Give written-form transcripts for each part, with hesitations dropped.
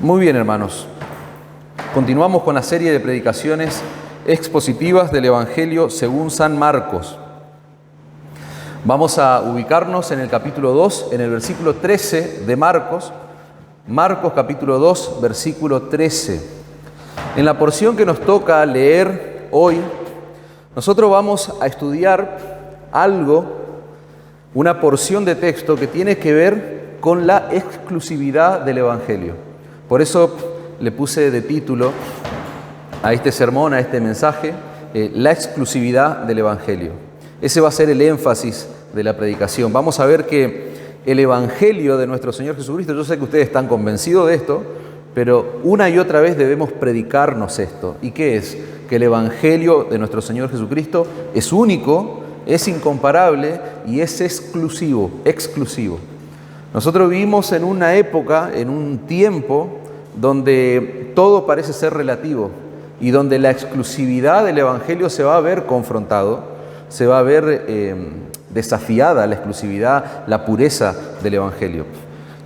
Muy bien, hermanos. Continuamos con la serie de predicaciones expositivas del Evangelio según San Marcos. Vamos a ubicarnos en el capítulo 2, en el versículo 13 de Marcos. Marcos capítulo 2, versículo 13. En la porción que nos toca leer hoy, nosotros vamos a estudiar una porción de texto que tiene que ver con la exclusividad del Evangelio. Por eso le puse de título a este sermón, a este mensaje, la exclusividad del Evangelio. Ese va a ser el énfasis de la predicación. Vamos a ver que el Evangelio de nuestro Señor Jesucristo, yo sé que ustedes están convencidos de esto, pero una y otra vez debemos predicarnos esto. ¿Y qué es? Que el Evangelio de nuestro Señor Jesucristo es único, es incomparable y es exclusivo. Nosotros vivimos en una época, en un tiempo, donde todo parece ser relativo y donde la exclusividad del Evangelio se va a ver confrontado, se va a ver desafiada la exclusividad, la pureza del Evangelio.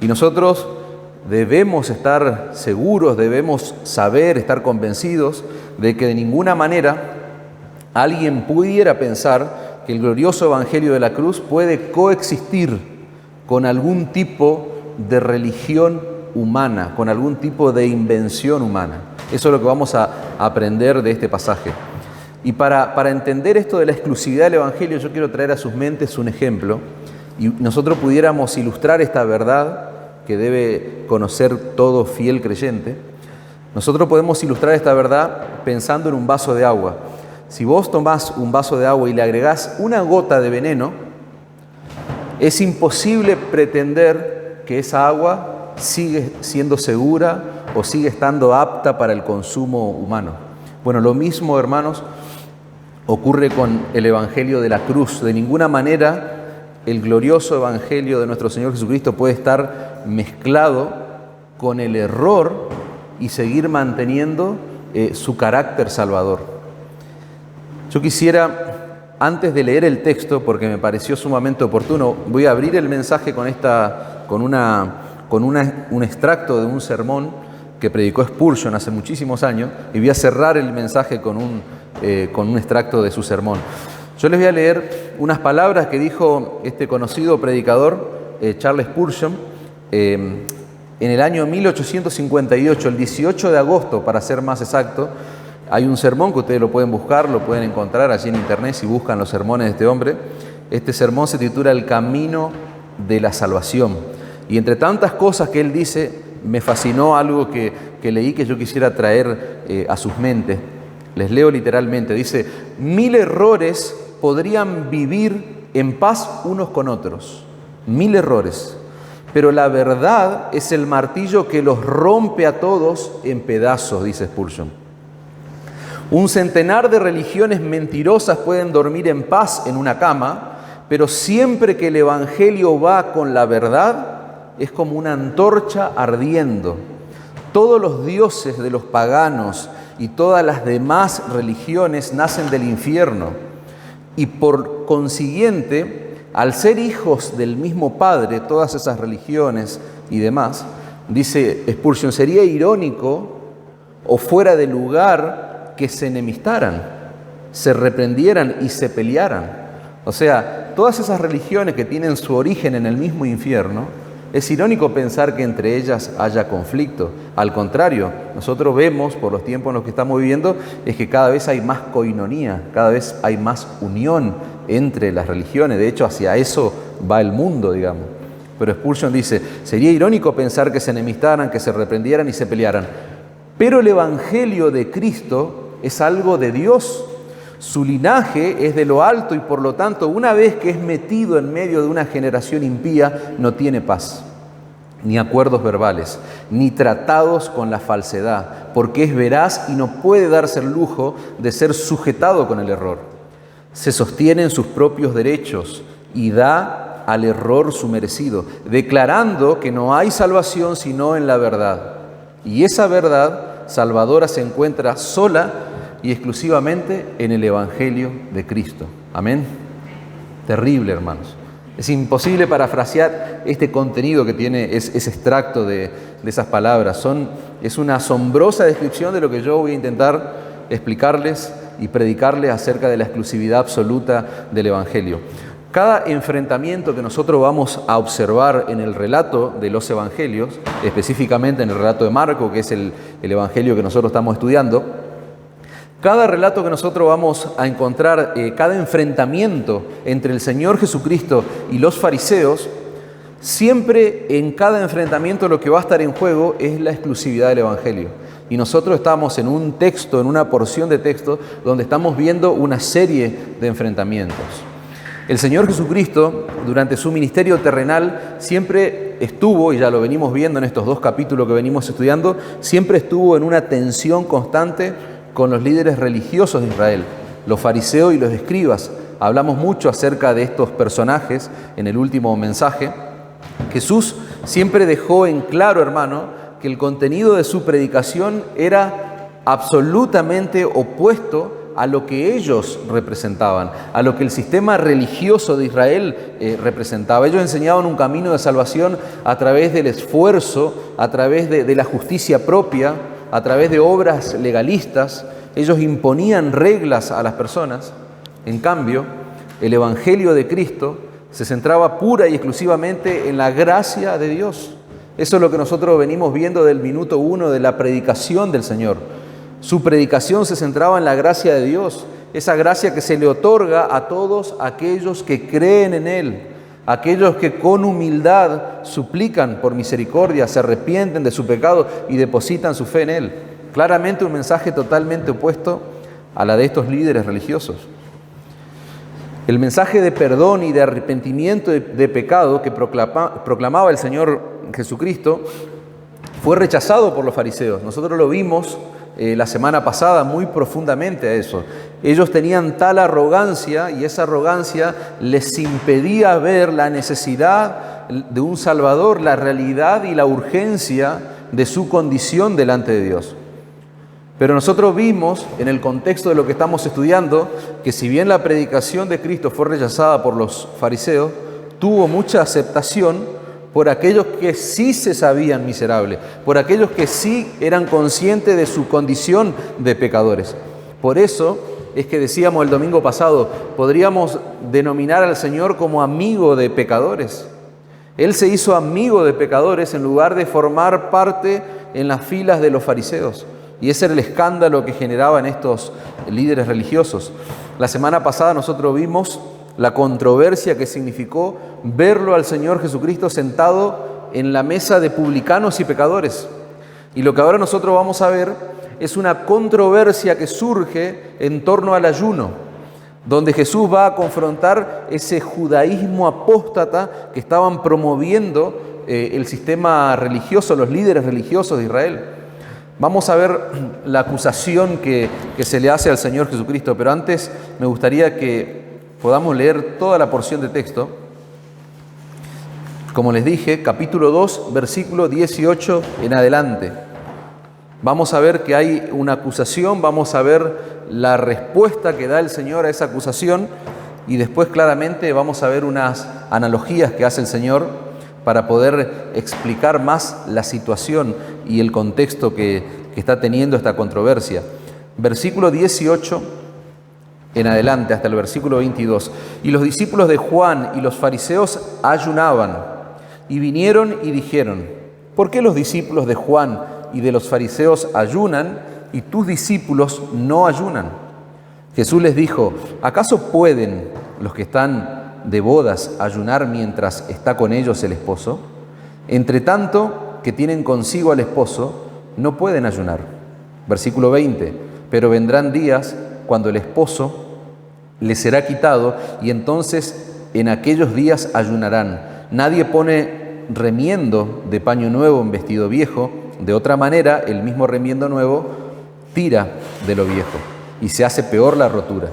Y nosotros debemos estar seguros, debemos saber, estar convencidos de que de ninguna manera alguien pudiera pensar que el glorioso Evangelio de la cruz puede coexistir con algún tipo de religión humana, con algún tipo de invención humana. Eso es lo que vamos a aprender de este pasaje. Y para entender esto de la exclusividad del Evangelio, yo quiero traer a sus mentes un ejemplo y nosotros pudiéramos ilustrar esta verdad que debe conocer todo fiel creyente. Nosotros podemos ilustrar esta verdad pensando en un vaso de agua. Si vos tomás un vaso de agua y le agregás una gota de veneno, es imposible pretender que esa agua sigue siendo segura o sigue estando apta para el consumo humano. Bueno, lo mismo, hermanos, ocurre con el Evangelio de la cruz. De ninguna manera el glorioso Evangelio de nuestro Señor Jesucristo puede estar mezclado con el error y seguir manteniendo su carácter salvador. Yo quisiera, antes de leer el texto, porque me pareció sumamente oportuno, voy a abrir el mensaje con un extracto de un sermón que predicó Spurgeon hace muchísimos años, y voy a cerrar el mensaje con un extracto de su sermón. Yo les voy a leer unas palabras que dijo este conocido predicador, Charles Spurgeon, en el año 1858, el 18 de agosto, para ser más exacto. Hay un sermón que ustedes lo pueden buscar, lo pueden encontrar allí en internet si buscan los sermones de este hombre. Este sermón se titula El camino de la salvación. Y entre tantas cosas que él dice, me fascinó algo que leí que yo quisiera traer a sus mentes. Les leo literalmente. Dice: 1000 errores podrían vivir en paz unos con otros. 1000 errores. Pero la verdad es el martillo que los rompe a todos en pedazos, dice Spurgeon. Un centenar de religiones mentirosas pueden dormir en paz en una cama, pero siempre que el Evangelio va con la verdad, es como una antorcha ardiendo. Todos los dioses de los paganos y todas las demás religiones nacen del infierno. Y por consiguiente, al ser hijos del mismo Padre, todas esas religiones y demás, dice Spurgeon, sería irónico o fuera de lugar que se enemistaran, se reprendieran y se pelearan. O sea, todas esas religiones que tienen su origen en el mismo infierno, es irónico pensar que entre ellas haya conflicto. Al contrario, nosotros vemos por los tiempos en los que estamos viviendo, es que cada vez hay más koinonía, cada vez hay más unión entre las religiones. De hecho, hacia eso va el mundo, digamos. Pero Spurgeon dice, sería irónico pensar que se enemistaran, que se reprendieran y se pelearan. Pero el Evangelio de Cristo es algo de Dios. Su linaje es de lo alto y por lo tanto, una vez que es metido en medio de una generación impía, no tiene paz, ni acuerdos verbales, ni tratados con la falsedad, porque es veraz y no puede darse el lujo de ser sujetado con el error. Se sostiene en sus propios derechos y da al error su merecido, declarando que no hay salvación sino en la verdad. Y esa verdad salvadora se encuentra sola y exclusivamente en el Evangelio de Cristo. Amén. Terrible, hermanos. Es imposible parafrasear este contenido que tiene ese extracto de esas palabras. Es una asombrosa descripción de lo que yo voy a intentar explicarles y predicarles acerca de la exclusividad absoluta del Evangelio. Cada enfrentamiento que nosotros vamos a observar en el relato de los Evangelios, específicamente en el relato de Marco, que es el Evangelio que nosotros estamos estudiando, cada relato que nosotros vamos a encontrar, cada enfrentamiento entre el Señor Jesucristo y los fariseos, siempre en cada enfrentamiento lo que va a estar en juego es la exclusividad del Evangelio. Y nosotros estamos en un texto, en una porción de texto, donde estamos viendo una serie de enfrentamientos. El Señor Jesucristo, durante su ministerio terrenal, siempre estuvo, y ya lo venimos viendo en estos 2 capítulos que venimos estudiando, siempre estuvo en una tensión constante con los líderes religiosos de Israel, los fariseos y los escribas. Hablamos mucho acerca de estos personajes en el último mensaje. Jesús siempre dejó en claro, hermano, que el contenido de su predicación era absolutamente opuesto a lo que ellos representaban, a lo que el sistema religioso de Israel representaba. Ellos enseñaban un camino de salvación a través del esfuerzo, a través de la justicia propia, a través de obras legalistas. Ellos imponían reglas a las personas. En cambio, el Evangelio de Cristo se centraba pura y exclusivamente en la gracia de Dios. Eso es lo que nosotros venimos viendo del minuto 1 de la predicación del Señor. Su predicación se centraba en la gracia de Dios, esa gracia que se le otorga a todos aquellos que creen en Él, aquellos que con humildad suplican por misericordia, se arrepienten de su pecado y depositan su fe en Él. Claramente un mensaje totalmente opuesto a la de estos líderes religiosos. El mensaje de perdón y de arrepentimiento de pecado que proclamaba el Señor Jesucristo fue rechazado por los fariseos. Nosotros lo vimos la semana pasada muy profundamente a eso. Ellos tenían tal arrogancia y esa arrogancia les impedía ver la necesidad de un Salvador, la realidad y la urgencia de su condición delante de Dios. Pero nosotros vimos en el contexto de lo que estamos estudiando que si bien la predicación de Cristo fue rechazada por los fariseos, tuvo mucha aceptación por aquellos que sí se sabían miserables, por aquellos que sí eran conscientes de su condición de pecadores. Por eso es que decíamos el domingo pasado, podríamos denominar al Señor como amigo de pecadores. Él se hizo amigo de pecadores en lugar de formar parte en las filas de los fariseos. Y ese era el escándalo que generaban estos líderes religiosos. La semana pasada nosotros vimos la controversia que significó verlo al Señor Jesucristo sentado en la mesa de publicanos y pecadores. Y lo que ahora nosotros vamos a ver es una controversia que surge en torno al ayuno, donde Jesús va a confrontar ese judaísmo apóstata que estaban promoviendo el sistema religioso, los líderes religiosos de Israel. Vamos a ver la acusación que se le hace al Señor Jesucristo, pero antes me gustaría que podamos leer toda la porción de texto. Como les dije, capítulo 2, versículo 18 en adelante. Vamos a ver que hay una acusación, vamos a ver la respuesta que da el Señor a esa acusación y después claramente vamos a ver unas analogías que hace el Señor para poder explicar más la situación y el contexto que está teniendo esta controversia. Versículo 18 en adelante hasta el versículo 22. Y los discípulos de Juan y los fariseos ayunaban y vinieron y dijeron: ¿por qué los discípulos de Juan y de los fariseos ayunan y tus discípulos no ayunan? Jesús les dijo: ¿acaso pueden los que están de bodas ayunar mientras está con ellos el esposo? Entre tanto que tienen consigo al esposo, no pueden ayunar. Versículo 20. Pero vendrán días cuando el esposo les será quitado y entonces en aquellos días ayunarán. Nadie pone remiendo de paño nuevo en vestido viejo, de otra manera el mismo remiendo nuevo tira de lo viejo y se hace peor la rotura.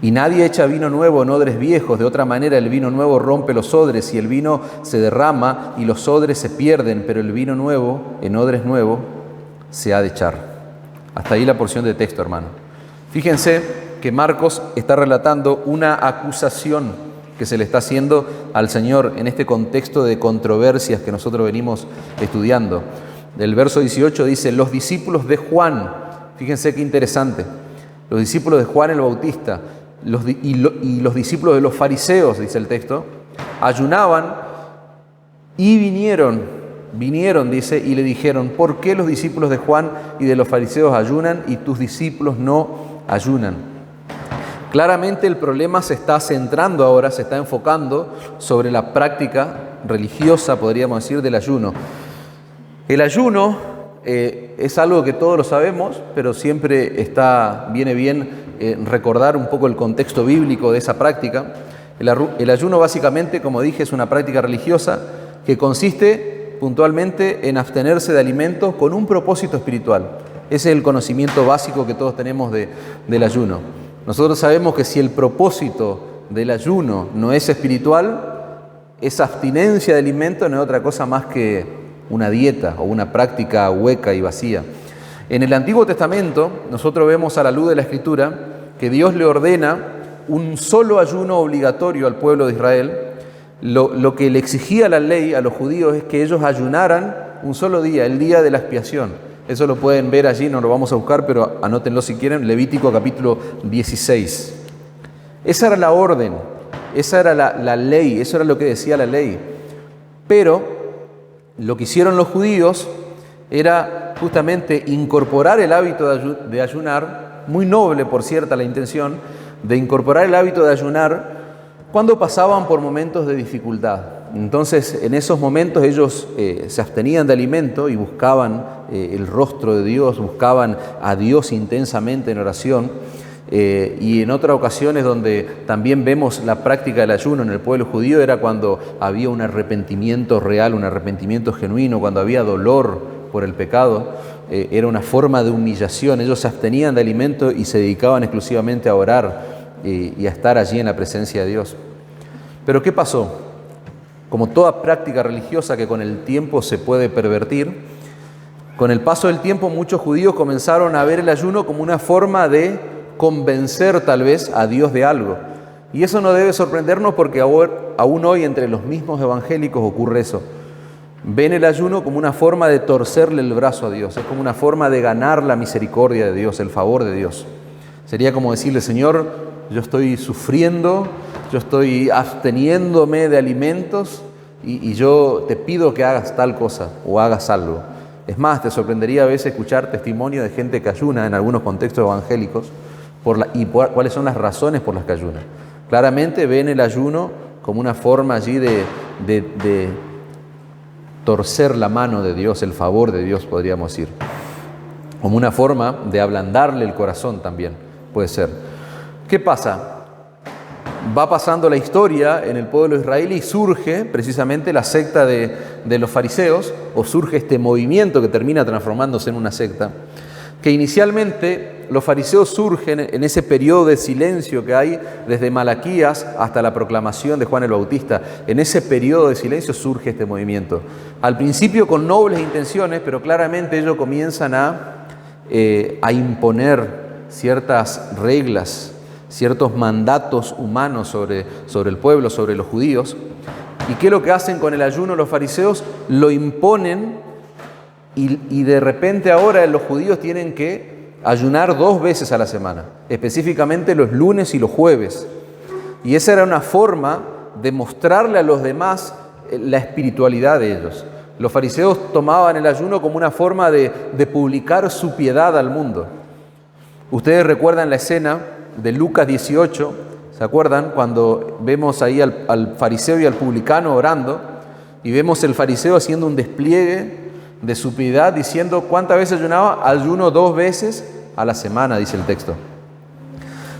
Y nadie echa vino nuevo en odres viejos, de otra manera el vino nuevo rompe los odres y el vino se derrama y los odres se pierden, pero el vino nuevo en odres nuevo se ha de echar. Hasta ahí la porción de texto, hermano. Fíjense que Marcos está relatando una acusación que se le está haciendo al Señor en este contexto de controversias que nosotros venimos estudiando. El verso 18 dice, los discípulos de Juan, fíjense qué interesante, los discípulos de Juan el Bautista y los discípulos de los fariseos, dice el texto, ayunaban y vinieron, dice, y le dijeron, ¿por qué los discípulos de Juan y de los fariseos ayunan y tus discípulos no ayunan? Claramente el problema se está centrando ahora, se está enfocando sobre la práctica religiosa, podríamos decir, del ayuno. El ayuno es algo que todos lo sabemos, pero siempre viene bien recordar un poco el contexto bíblico de esa práctica. El ayuno básicamente, como dije, es una práctica religiosa que consiste puntualmente en abstenerse de alimentos con un propósito espiritual. Ese es el conocimiento básico que todos tenemos del ayuno. Nosotros sabemos que si el propósito del ayuno no es espiritual, esa abstinencia de alimentos no es otra cosa más que una dieta o una práctica hueca y vacía. En el Antiguo Testamento, nosotros vemos a la luz de la Escritura que Dios le ordena un solo ayuno obligatorio al pueblo de Israel. Lo que le exigía la ley a los judíos es que ellos ayunaran un solo día, el día de la expiación. Eso lo pueden ver allí, no lo vamos a buscar, pero anótenlo si quieren, Levítico capítulo 16. Esa era la orden, esa era la ley, eso era lo que decía la ley. Pero lo que hicieron los judíos era justamente incorporar el hábito de ayunar, muy noble por cierta la intención, de incorporar el hábito de ayunar cuando pasaban por momentos de dificultad. Entonces, en esos momentos ellos se abstenían de alimento y buscaban el rostro de Dios, buscaban a Dios intensamente en oración. Y en otras ocasiones donde también vemos la práctica del ayuno en el pueblo judío era cuando había un arrepentimiento real, un arrepentimiento genuino, cuando había dolor por el pecado, era una forma de humillación. Ellos se abstenían de alimento y se dedicaban exclusivamente a orar y a estar allí en la presencia de Dios. Pero ¿qué pasó? Como toda práctica religiosa que con el tiempo se puede pervertir, con el paso del tiempo muchos judíos comenzaron a ver el ayuno como una forma de convencer tal vez a Dios de algo. Y eso no debe sorprendernos porque aún hoy entre los mismos evangélicos ocurre eso. Ven el ayuno como una forma de torcerle el brazo a Dios, es como una forma de ganar la misericordia de Dios, el favor de Dios. Sería como decirle, Señor, yo estoy sufriendo, yo estoy absteniéndome de alimentos y yo te pido que hagas tal cosa o hagas algo. Es más, te sorprendería a veces escuchar testimonio de gente que ayuna en algunos contextos evangélicos cuáles son las razones por las que ayunan. Claramente ven el ayuno como una forma allí de torcer la mano de Dios, el favor de Dios, podríamos decir. Como una forma de ablandarle el corazón también, puede ser. ¿Qué pasa? Va pasando la historia en el pueblo de Israel y surge precisamente la secta de los fariseos, o surge este movimiento que termina transformándose en una secta, que inicialmente los fariseos surgen en ese periodo de silencio que hay desde Malaquías hasta la proclamación de Juan el Bautista. En ese periodo de silencio surge este movimiento. Al principio con nobles intenciones, pero claramente ellos comienzan a imponer ciertas reglas, ciertos mandatos humanos sobre el pueblo, sobre los judíos. ¿Y qué es lo que hacen con el ayuno los fariseos? Lo imponen y de repente ahora los judíos tienen que ayunar 2 veces a la semana, específicamente los lunes y los jueves. Y esa era una forma de mostrarle a los demás la espiritualidad de ellos. Los fariseos tomaban el ayuno como una forma de publicar su piedad al mundo. Ustedes recuerdan la escena de Lucas 18, ¿se acuerdan? Cuando vemos ahí al fariseo y al publicano orando y vemos el fariseo haciendo un despliegue de su piedad diciendo, ¿cuántas veces ayunaba? Ayuno 2 veces a la semana, dice el texto.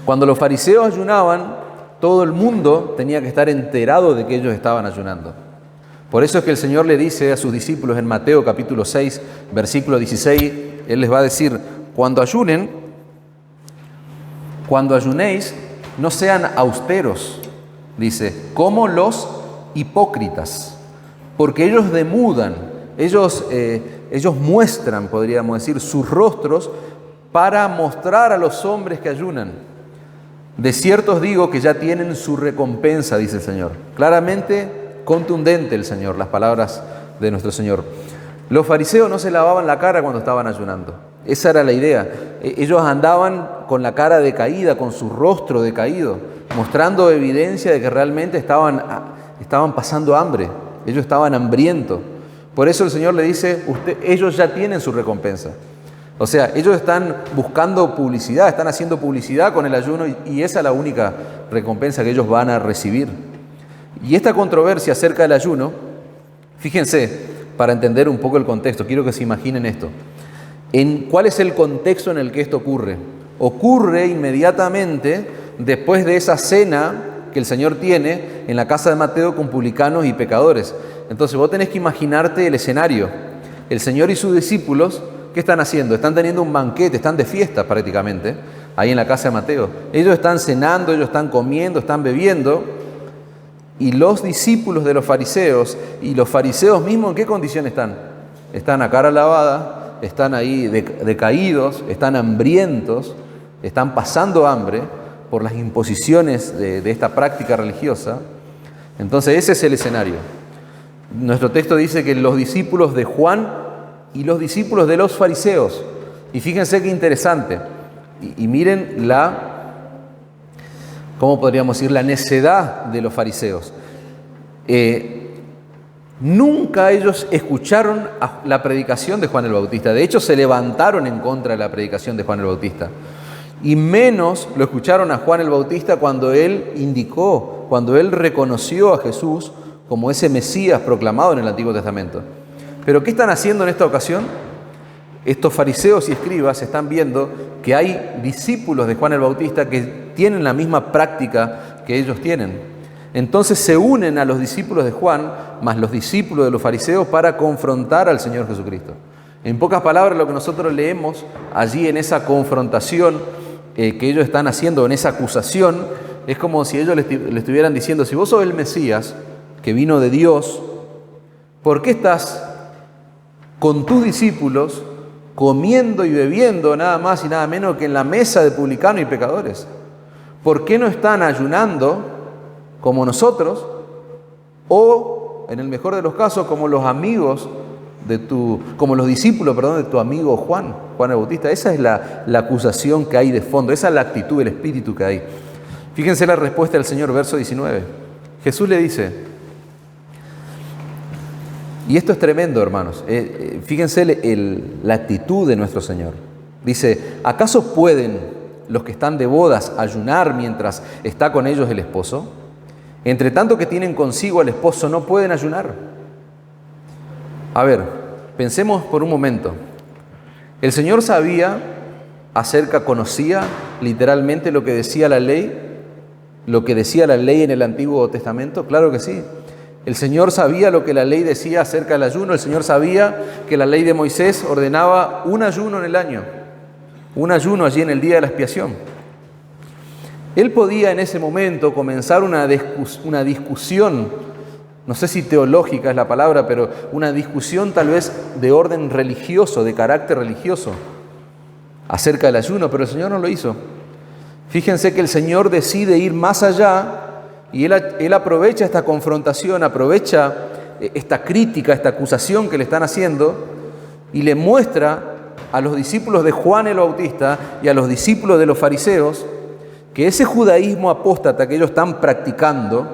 Cuando los fariseos ayunaban, todo el mundo tenía que estar enterado de que ellos estaban ayunando. Por eso es que el Señor le dice a sus discípulos en Mateo capítulo 6, versículo 16, Él les va a decir, cuando ayunéis, no sean austeros, dice, como los hipócritas, porque ellos demudan, ellos muestran, podríamos decir, sus rostros para mostrar a los hombres que ayunan. De cierto os digo que ya tienen su recompensa, dice el Señor. Claramente contundente el Señor, las palabras de nuestro Señor. Los fariseos no se lavaban la cara cuando estaban ayunando. Esa era la idea. Ellos andaban con la cara decaída, con su rostro decaído, mostrando evidencia de que realmente estaban pasando hambre. Ellos estaban hambrientos. Por eso el Señor le dice, ellos ya tienen su recompensa. O sea, ellos están buscando publicidad, están haciendo publicidad con el ayuno y esa es la única recompensa que ellos van a recibir. Y esta controversia acerca del ayuno, fíjense, para entender un poco el contexto, quiero que se imaginen esto. ¿Cuál es el contexto en el que esto ocurre? Ocurre inmediatamente después de esa cena que el Señor tiene en la casa de Mateo con publicanos y pecadores. Entonces vos tenés que imaginarte el escenario. El Señor y sus discípulos, ¿qué están haciendo? Están teniendo un banquete, están de fiesta prácticamente, ahí en la casa de Mateo. Ellos están cenando, ellos están comiendo, están bebiendo. Y los discípulos de los fariseos, y los fariseos mismos, ¿en qué condición están? Están a cara lavada, están ahí decaídos, están hambrientos, están pasando hambre por las imposiciones de esta práctica religiosa. Entonces ese es el escenario. Nuestro texto dice que los discípulos de Juan y los discípulos de los fariseos, y fíjense qué interesante, y miren ¿cómo podríamos decir? La necedad de los fariseos. Nunca ellos escucharon la predicación de Juan el Bautista. De hecho, se levantaron en contra de la predicación de Juan el Bautista. Y menos lo escucharon a Juan el Bautista cuando él reconoció a Jesús como ese Mesías proclamado en el Antiguo Testamento. Pero ¿qué están haciendo en esta ocasión? Estos fariseos y escribas están viendo que hay discípulos de Juan el Bautista que tienen la misma práctica que ellos tienen. Entonces se unen a los discípulos de Juan, más los discípulos de los fariseos, para confrontar al Señor Jesucristo. En pocas palabras, lo que nosotros leemos allí en esa confrontación que ellos están haciendo, en esa acusación, es como si ellos le estuvieran diciendo, si vos sos el Mesías, que vino de Dios, ¿por qué estás con tus discípulos comiendo y bebiendo nada más y nada menos que en la mesa de publicanos y pecadores? ¿Por qué no están ayunando como nosotros o, en el mejor de los casos, como los amigos como los discípulos, de tu amigo Juan el Bautista? Esa es la acusación que hay de fondo, esa es la actitud, el espíritu que hay. Fíjense la respuesta del Señor, verso 19. Jesús le dice, y esto es tremendo, hermanos, fíjense la actitud de nuestro Señor. Dice, ¿acaso pueden los que están de bodas ayunar mientras está con ellos el esposo? Entre tanto que tienen consigo al esposo, ¿no pueden ayunar? A ver, pensemos por un momento. El Señor conocía literalmente lo que decía la ley en el Antiguo Testamento. Claro que sí. El Señor sabía lo que la ley decía acerca del ayuno. El Señor sabía que la ley de Moisés ordenaba un ayuno en el año, un ayuno allí en el día de la expiación. Él podía en ese momento comenzar una discusión, no sé si teológica es la palabra, pero una discusión tal vez de orden religioso, de carácter religioso, acerca del ayuno, pero el Señor no lo hizo. Fíjense que el Señor decide ir más allá y Él aprovecha esta confrontación, aprovecha esta crítica, esta acusación que le están haciendo y le muestra a los discípulos de Juan el Bautista y a los discípulos de los fariseos que ese judaísmo apóstata que ellos están practicando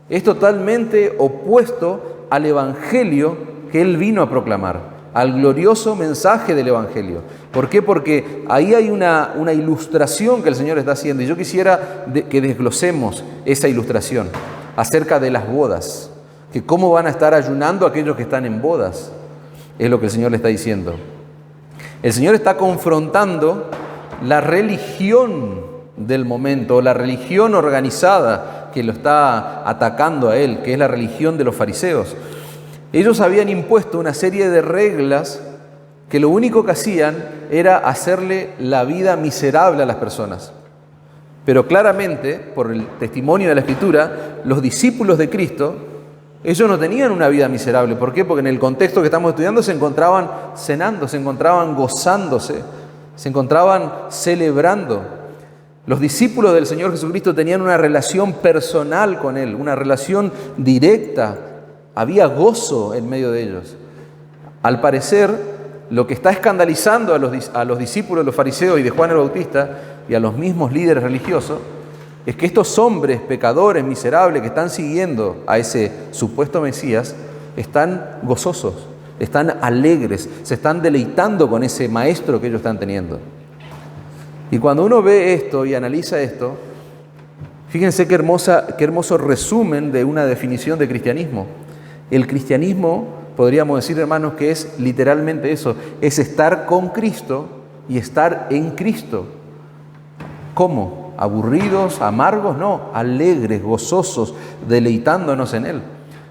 es totalmente opuesto al evangelio que Él vino a proclamar, al glorioso mensaje del evangelio. ¿Por qué? Porque ahí hay una ilustración que el Señor está haciendo y yo quisiera que desglosemos esa ilustración acerca de las bodas, que cómo van a estar ayunando aquellos que están en bodas, es lo que el Señor le está diciendo. El Señor está confrontando la religión del momento, la religión organizada que lo está atacando a Él, que es la religión de los fariseos. Ellos habían impuesto una serie de reglas que lo único que hacían era hacerle la vida miserable a las personas. Pero claramente, por el testimonio de la Escritura, los discípulos de Cristo, ellos no tenían una vida miserable. ¿Por qué? Porque en el contexto que estamos estudiando se encontraban cenando, se encontraban gozándose, se encontraban celebrando. Los discípulos del Señor Jesucristo tenían una relación personal con Él, una relación directa. Había gozo en medio de ellos. Al parecer, lo que está escandalizando a los discípulos de los fariseos y de Juan el Bautista y a los mismos líderes religiosos es que estos hombres pecadores, miserables, que están siguiendo a ese supuesto Mesías, están gozosos, están alegres, se están deleitando con ese maestro que ellos están teniendo. Y cuando uno ve esto y analiza esto, fíjense qué hermoso resumen de una definición de cristianismo. El cristianismo, podríamos decir, hermanos, que es literalmente eso, es estar con Cristo y estar en Cristo. ¿Cómo? ¿Aburridos, amargos? No, alegres, gozosos, deleitándonos en Él.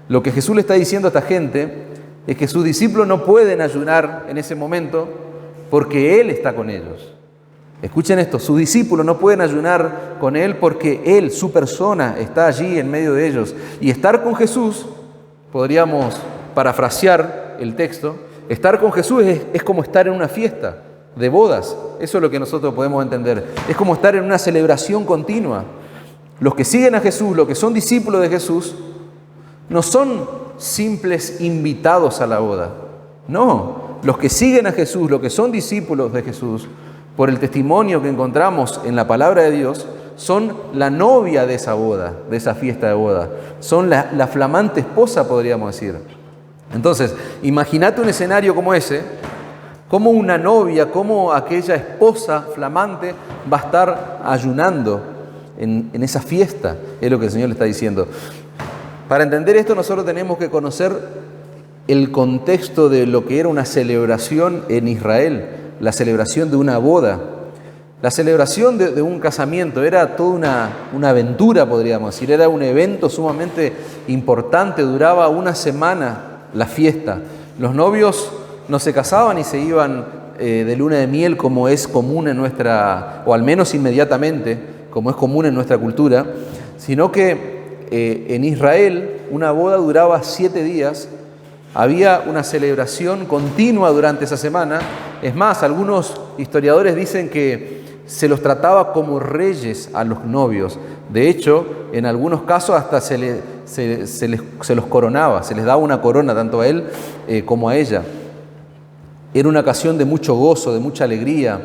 Lo que Jesús le está diciendo a esta gente es que sus discípulos no pueden ayunar en ese momento porque Él está con ellos. Escuchen esto, sus discípulos no pueden ayunar con Él porque Él, su persona, está allí en medio de ellos. Y estar con Jesús, podríamos parafrasear el texto, estar con Jesús es como estar en una fiesta de bodas. Eso es lo que nosotros podemos entender. Es como estar en una celebración continua. Los que siguen a Jesús, los que son discípulos de Jesús, no son simples invitados a la boda. No, los que siguen a Jesús, los que son discípulos de Jesús, por el testimonio que encontramos en la palabra de Dios, son la novia de esa boda, de esa fiesta de boda. Son la flamante esposa, podríamos decir. Entonces, imagínate un escenario como ese, como una novia, como aquella esposa flamante va a estar ayunando en esa fiesta, es lo que el Señor le está diciendo. Para entender esto, nosotros tenemos que conocer el contexto de lo que era una celebración en Israel, la celebración de una boda. La celebración de un casamiento era toda una aventura, podríamos decir, era un evento sumamente importante, duraba una semana la fiesta. Los novios no se casaban y se iban de luna de miel como es común en nuestra, o al menos inmediatamente, como es común en nuestra cultura, sino que en Israel una boda duraba 7 días, había una celebración continua durante esa semana. Es más, algunos historiadores dicen que se los trataba como reyes a los novios. De hecho, en algunos casos hasta se los coronaba, se les daba una corona tanto a él como a ella. Era una ocasión de mucho gozo, de mucha alegría.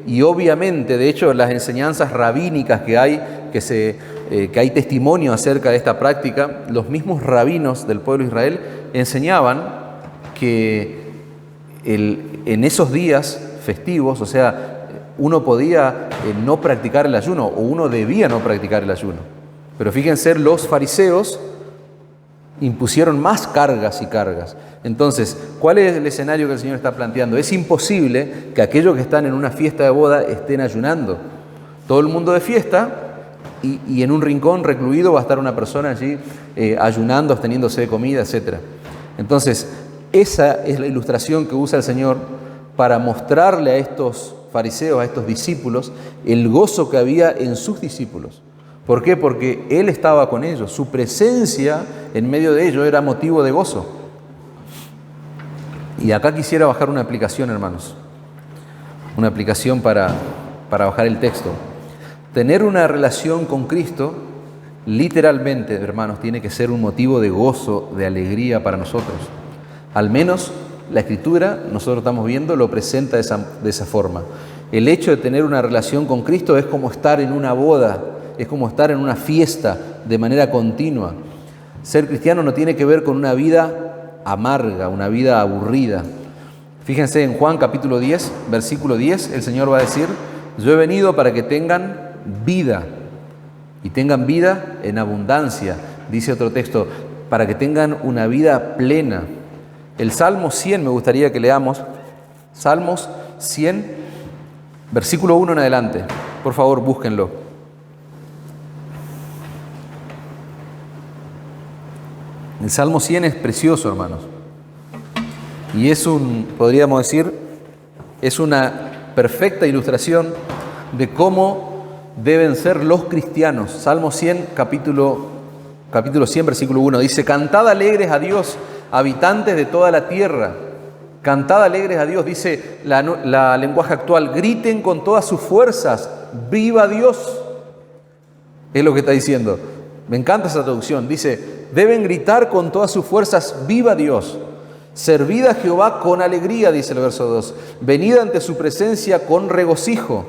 Y obviamente, de hecho, las enseñanzas rabínicas que hay testimonio acerca de esta práctica, los mismos rabinos del pueblo de Israel enseñaban que en esos días festivos, o sea, uno podía no practicar el ayuno, o uno debía no practicar el ayuno. Pero fíjense, los fariseos impusieron más cargas y cargas. Entonces, ¿cuál es el escenario que el Señor está planteando? Es imposible que aquellos que están en una fiesta de boda estén ayunando. Todo el mundo de fiesta y en un rincón recluido va a estar una persona allí ayunando, absteniéndose de comida, etc. Entonces, esa es la ilustración que usa el Señor para mostrarle a estos fariseos, a estos discípulos, el gozo que había en sus discípulos. ¿Por qué? Porque Él estaba con ellos. Su presencia en medio de ellos era motivo de gozo. Y acá quisiera bajar una aplicación, hermanos. Una aplicación para bajar el texto. Tener una relación con Cristo, literalmente, hermanos, tiene que ser un motivo de gozo, de alegría para nosotros. Al menos la Escritura, nosotros estamos viendo, lo presenta de esa forma. El hecho de tener una relación con Cristo es como estar en una boda, es como estar en una fiesta de manera continua. Ser cristiano no tiene que ver con una vida amarga, una vida aburrida. Fíjense en Juan capítulo 10, versículo 10, el Señor va a decir: yo he venido para que tengan vida, y tengan vida en abundancia. Dice otro texto, para que tengan una vida plena. El Salmo 100 me gustaría que leamos. Salmos 100, versículo 1 en adelante. Por favor, búsquenlo. El Salmo 100 es precioso, hermanos. Y podríamos decir, es una perfecta ilustración de cómo deben ser los cristianos. Salmo 100, capítulo 100, versículo 1, dice: cantad alegres a Dios, habitantes de toda la tierra. Cantad alegres a Dios, dice la lenguaje actual. Griten con todas sus fuerzas, ¡viva Dios! Es lo que está diciendo. Me encanta esa traducción. Dice, deben gritar con todas sus fuerzas, ¡viva Dios! Servid a Jehová con alegría, dice el verso 2. Venid ante su presencia con regocijo.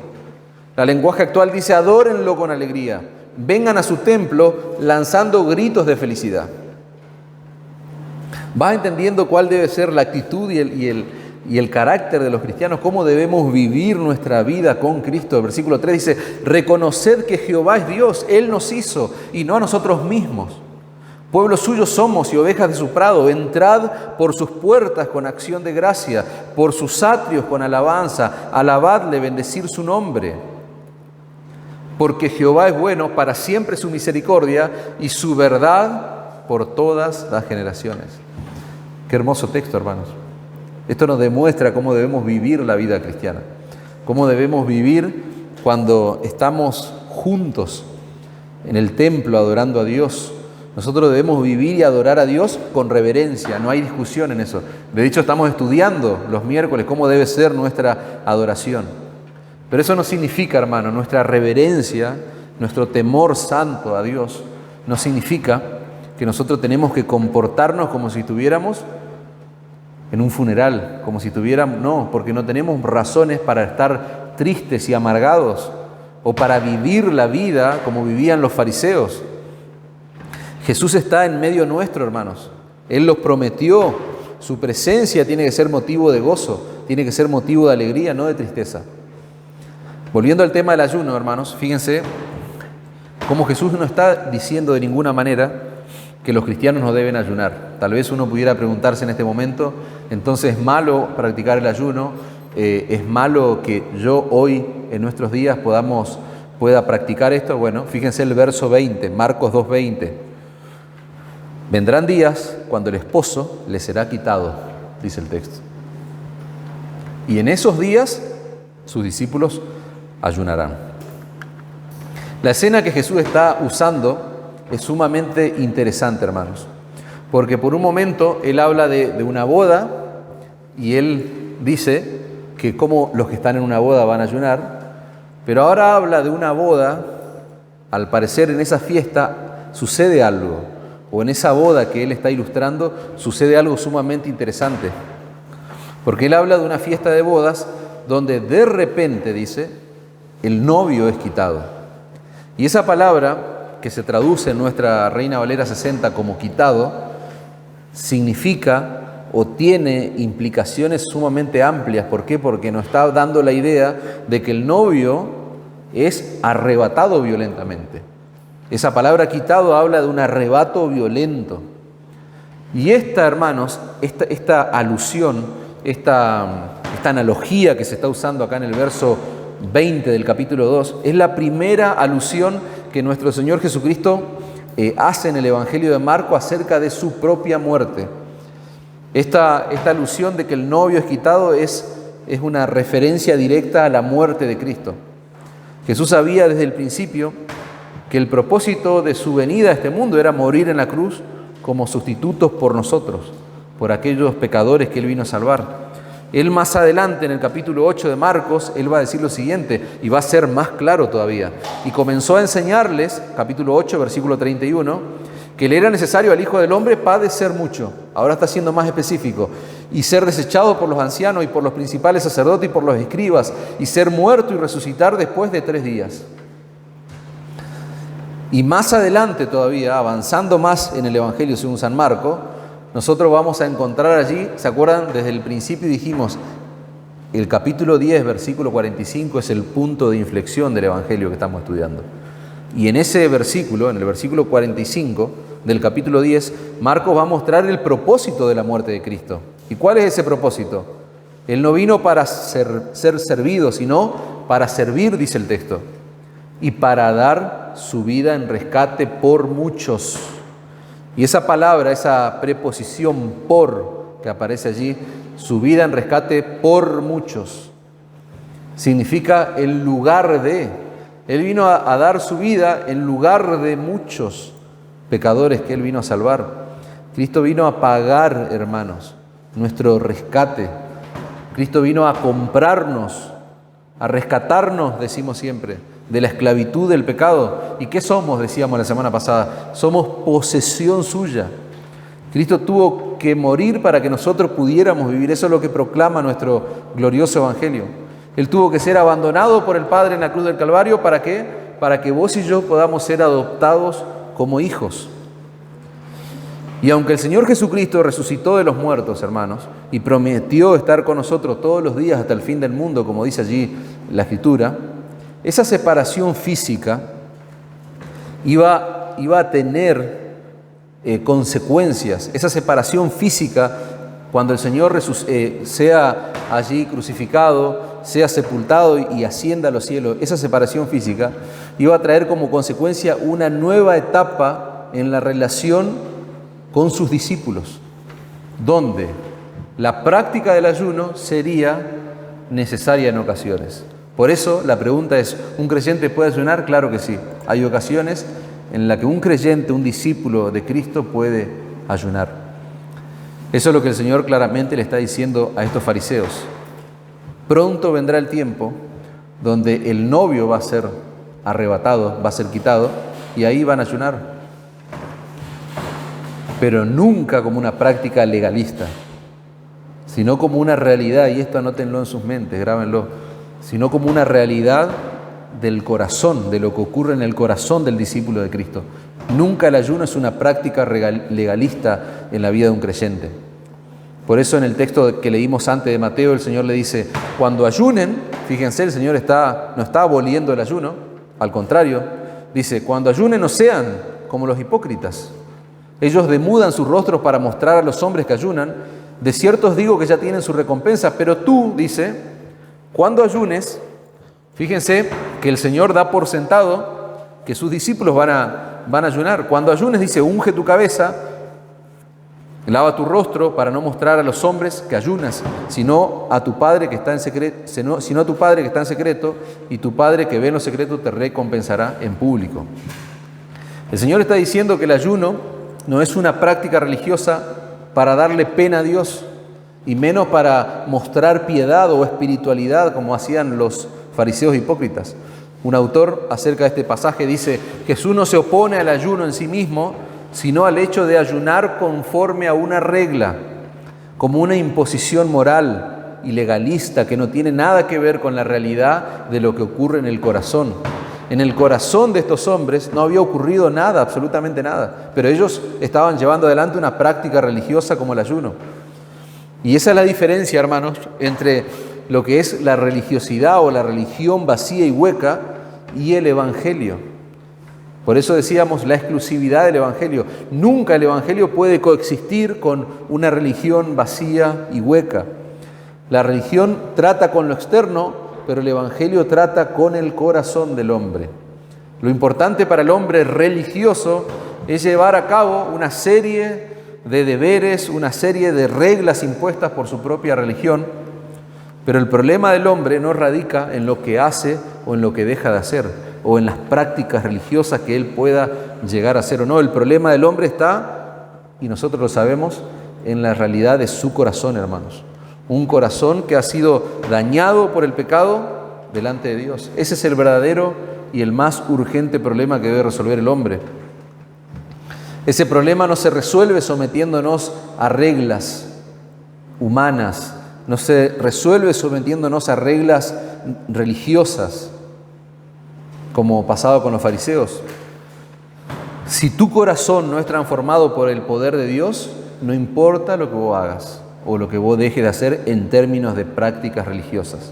La lenguaje actual dice, adórenlo con alegría. Vengan a su templo lanzando gritos de felicidad. ¿Vas entendiendo cuál debe ser la actitud y el carácter de los cristianos? ¿Cómo debemos vivir nuestra vida con Cristo? El versículo 3 dice, reconoced que Jehová es Dios, Él nos hizo y no a nosotros mismos. Pueblo suyo somos y ovejas de su prado. Entrad por sus puertas con acción de gracia, por sus atrios con alabanza. Alabadle, bendecir su nombre. Porque Jehová es bueno, para siempre su misericordia y su verdad por todas las generaciones. Qué hermoso texto, hermanos. Esto nos demuestra cómo debemos vivir la vida cristiana, cómo debemos vivir cuando estamos juntos en el templo adorando a Dios. Nosotros debemos vivir y adorar a Dios con reverencia, no hay discusión en eso. De hecho, estamos estudiando los miércoles cómo debe ser nuestra adoración. Pero eso no significa, hermano, nuestra reverencia, nuestro temor santo a Dios, no significa que nosotros tenemos que comportarnos como si estuviéramos en un funeral, como si estuviéramos, no, porque no tenemos razones para estar tristes y amargados o para vivir la vida como vivían los fariseos. Jesús está en medio nuestro, hermanos. Él los prometió. Su presencia tiene que ser motivo de gozo, tiene que ser motivo de alegría, no de tristeza. Volviendo al tema del ayuno, hermanos, fíjense cómo Jesús no está diciendo de ninguna manera que los cristianos no deben ayunar. Tal vez uno pudiera preguntarse en este momento, entonces, ¿es malo practicar el ayuno? ¿Es malo que yo hoy, en nuestros días, pueda practicar esto? Bueno, fíjense el verso 20, Marcos 2:20. Vendrán días cuando el esposo le será quitado, dice el texto. Y en esos días sus discípulos ayunarán. La escena que Jesús está usando es sumamente interesante, hermanos, porque por un momento Él habla de una boda y Él dice que como los que están en una boda van a ayunar, pero ahora habla de una boda. Al parecer en esa fiesta sucede algo, o en esa boda que Él está ilustrando sucede algo sumamente interesante, porque Él habla de una fiesta de bodas donde de repente, dice, el novio es quitado. Y esa palabra, que se traduce en nuestra Reina Valera 60 como quitado, significa o tiene implicaciones sumamente amplias. ¿Por qué? Porque nos está dando la idea de que el novio es arrebatado violentamente. Esa palabra quitado habla de un arrebato violento. Y hermanos, esta alusión, esta analogía que se está usando acá en el verso 20 del capítulo 2, es la primera alusión que nuestro Señor Jesucristo hace en el Evangelio de Marcos acerca de su propia muerte. Esta alusión de que el novio es quitado es una referencia directa a la muerte de Cristo. Jesús sabía desde el principio que el propósito de su venida a este mundo era morir en la cruz como sustitutos por nosotros, por aquellos pecadores que Él vino a salvar. Él más adelante, en el capítulo 8 de Marcos, Él va a decir lo siguiente, y va a ser más claro todavía. Y comenzó a enseñarles, capítulo 8, versículo 31, que le era necesario al Hijo del Hombre padecer mucho. Ahora está siendo más específico. Y ser desechado por los ancianos y por los principales sacerdotes y por los escribas, y ser muerto y resucitar después de 3 días. Y más adelante todavía, avanzando más en el Evangelio según San Marcos, nosotros vamos a encontrar allí, ¿se acuerdan? Desde el principio dijimos, el capítulo 10, versículo 45 es el punto de inflexión del Evangelio que estamos estudiando. Y en ese versículo, en el versículo 45 del capítulo 10, Marcos va a mostrar el propósito de la muerte de Cristo. ¿Y cuál es ese propósito? Él no vino para ser servido, sino para servir, dice el texto, y para dar su vida en rescate por muchos. Y esa palabra, esa preposición por que aparece allí, su vida en rescate por muchos, significa el lugar de. Él vino a dar su vida en lugar de muchos pecadores que Él vino a salvar. Cristo vino a pagar, hermanos, nuestro rescate. Cristo vino a comprarnos, a rescatarnos, decimos siempre, de la esclavitud del pecado. ¿Y qué somos? Decíamos la semana pasada. Somos posesión suya. Cristo tuvo que morir para que nosotros pudiéramos vivir. Eso es lo que proclama nuestro glorioso Evangelio. Él tuvo que ser abandonado por el Padre en la cruz del Calvario. ¿Para qué? Para que vos y yo podamos ser adoptados como hijos. Y aunque el Señor Jesucristo resucitó de los muertos, hermanos, y prometió estar con nosotros todos los días hasta el fin del mundo, como dice allí la Escritura, esa separación física iba a tener consecuencias. Esa separación física, cuando el Señor sea allí crucificado, sea sepultado y ascienda a los cielos, esa separación física iba a traer como consecuencia una nueva etapa en la relación con sus discípulos, donde la práctica del ayuno sería necesaria en ocasiones. Por eso la pregunta es, ¿un creyente puede ayunar? Claro que sí. Hay ocasiones en las que un creyente, un discípulo de Cristo puede ayunar. Eso es lo que el Señor claramente le está diciendo a estos fariseos. Pronto vendrá el tiempo donde el novio va a ser arrebatado, va a ser quitado, y ahí van a ayunar. Pero nunca como una práctica legalista, sino como una realidad, y esto anótenlo en sus mentes, grábenlo, sino como una realidad del corazón, de lo que ocurre en el corazón del discípulo de Cristo. Nunca el ayuno es una práctica legalista en la vida de un creyente. Por eso en el texto que leímos antes de Mateo, el Señor le dice, cuando ayunen, fíjense, el Señor no está aboliendo el ayuno, al contrario, dice, cuando ayunen no sean como los hipócritas. Ellos demudan sus rostros para mostrar a los hombres que ayunan. De cierto os digo que ya tienen su recompensa, pero tú, dice, cuando ayunes, fíjense que el Señor da por sentado que sus discípulos van a ayunar. Cuando ayunes, dice, unge tu cabeza, lava tu rostro para no mostrar a los hombres que ayunas, sino a tu Padre que está en secreto, sino a tu Padre que está en secreto, y tu Padre que ve en lo secreto te recompensará en público. El Señor está diciendo que el ayuno no es una práctica religiosa para darle pena a Dios, y menos para mostrar piedad o espiritualidad como hacían los fariseos hipócritas. Un autor acerca de este pasaje dice, Jesús no se opone al ayuno en sí mismo, sino al hecho de ayunar conforme a una regla, como una imposición moral y legalista que no tiene nada que ver con la realidad de lo que ocurre en el corazón. En el corazón de estos hombres no había ocurrido nada, absolutamente nada, pero ellos estaban llevando adelante una práctica religiosa como el ayuno. Y esa es la diferencia, hermanos, entre lo que es la religiosidad o la religión vacía y hueca y el Evangelio. Por eso decíamos la exclusividad del Evangelio. Nunca el Evangelio puede coexistir con una religión vacía y hueca. La religión trata con lo externo, pero el Evangelio trata con el corazón del hombre. Lo importante para el hombre religioso es llevar a cabo una serie de deberes, una serie de reglas impuestas por su propia religión, pero el problema del hombre no radica en lo que hace o en lo que deja de hacer, o en las prácticas religiosas que él pueda llegar a hacer o no. El problema del hombre está, y nosotros lo sabemos, en la realidad de su corazón, hermanos. Un corazón que ha sido dañado por el pecado delante de Dios. Ese es el verdadero y el más urgente problema que debe resolver el hombre. Ese problema no se resuelve sometiéndonos a reglas humanas, no se resuelve sometiéndonos a reglas religiosas, como pasaba con los fariseos. Si tu corazón no es transformado por el poder de Dios, no importa lo que vos hagas o lo que vos dejes de hacer en términos de prácticas religiosas.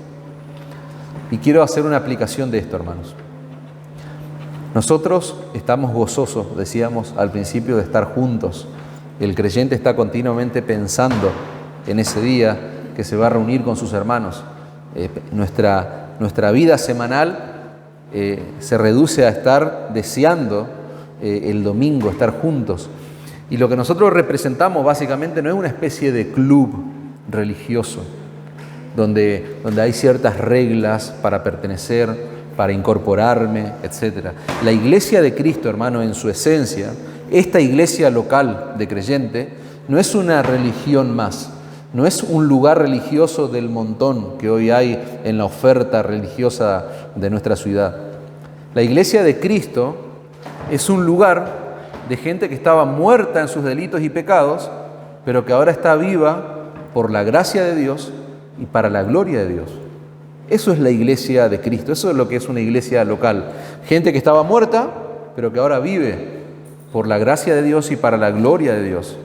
Y quiero hacer una aplicación de esto, hermanos. Nosotros estamos gozosos, decíamos al principio, de estar juntos. El creyente está continuamente pensando en ese día que se va a reunir con sus hermanos. Nuestra vida semanal se reduce a estar deseando el domingo, estar juntos. Y lo que nosotros representamos básicamente no es una especie de club religioso, donde hay ciertas reglas para pertenecer, para incorporarme, etc. La iglesia de Cristo, hermano, en su esencia, esta iglesia local de creyente, no es una religión más, no es un lugar religioso del montón que hoy hay en la oferta religiosa de nuestra ciudad. La iglesia de Cristo es un lugar de gente que estaba muerta en sus delitos y pecados, pero que ahora está viva por la gracia de Dios y para la gloria de Dios. Eso es la iglesia de Cristo, eso es lo que es una iglesia local. Gente que estaba muerta, pero que ahora vive por la gracia de Dios y para la gloria de Dios.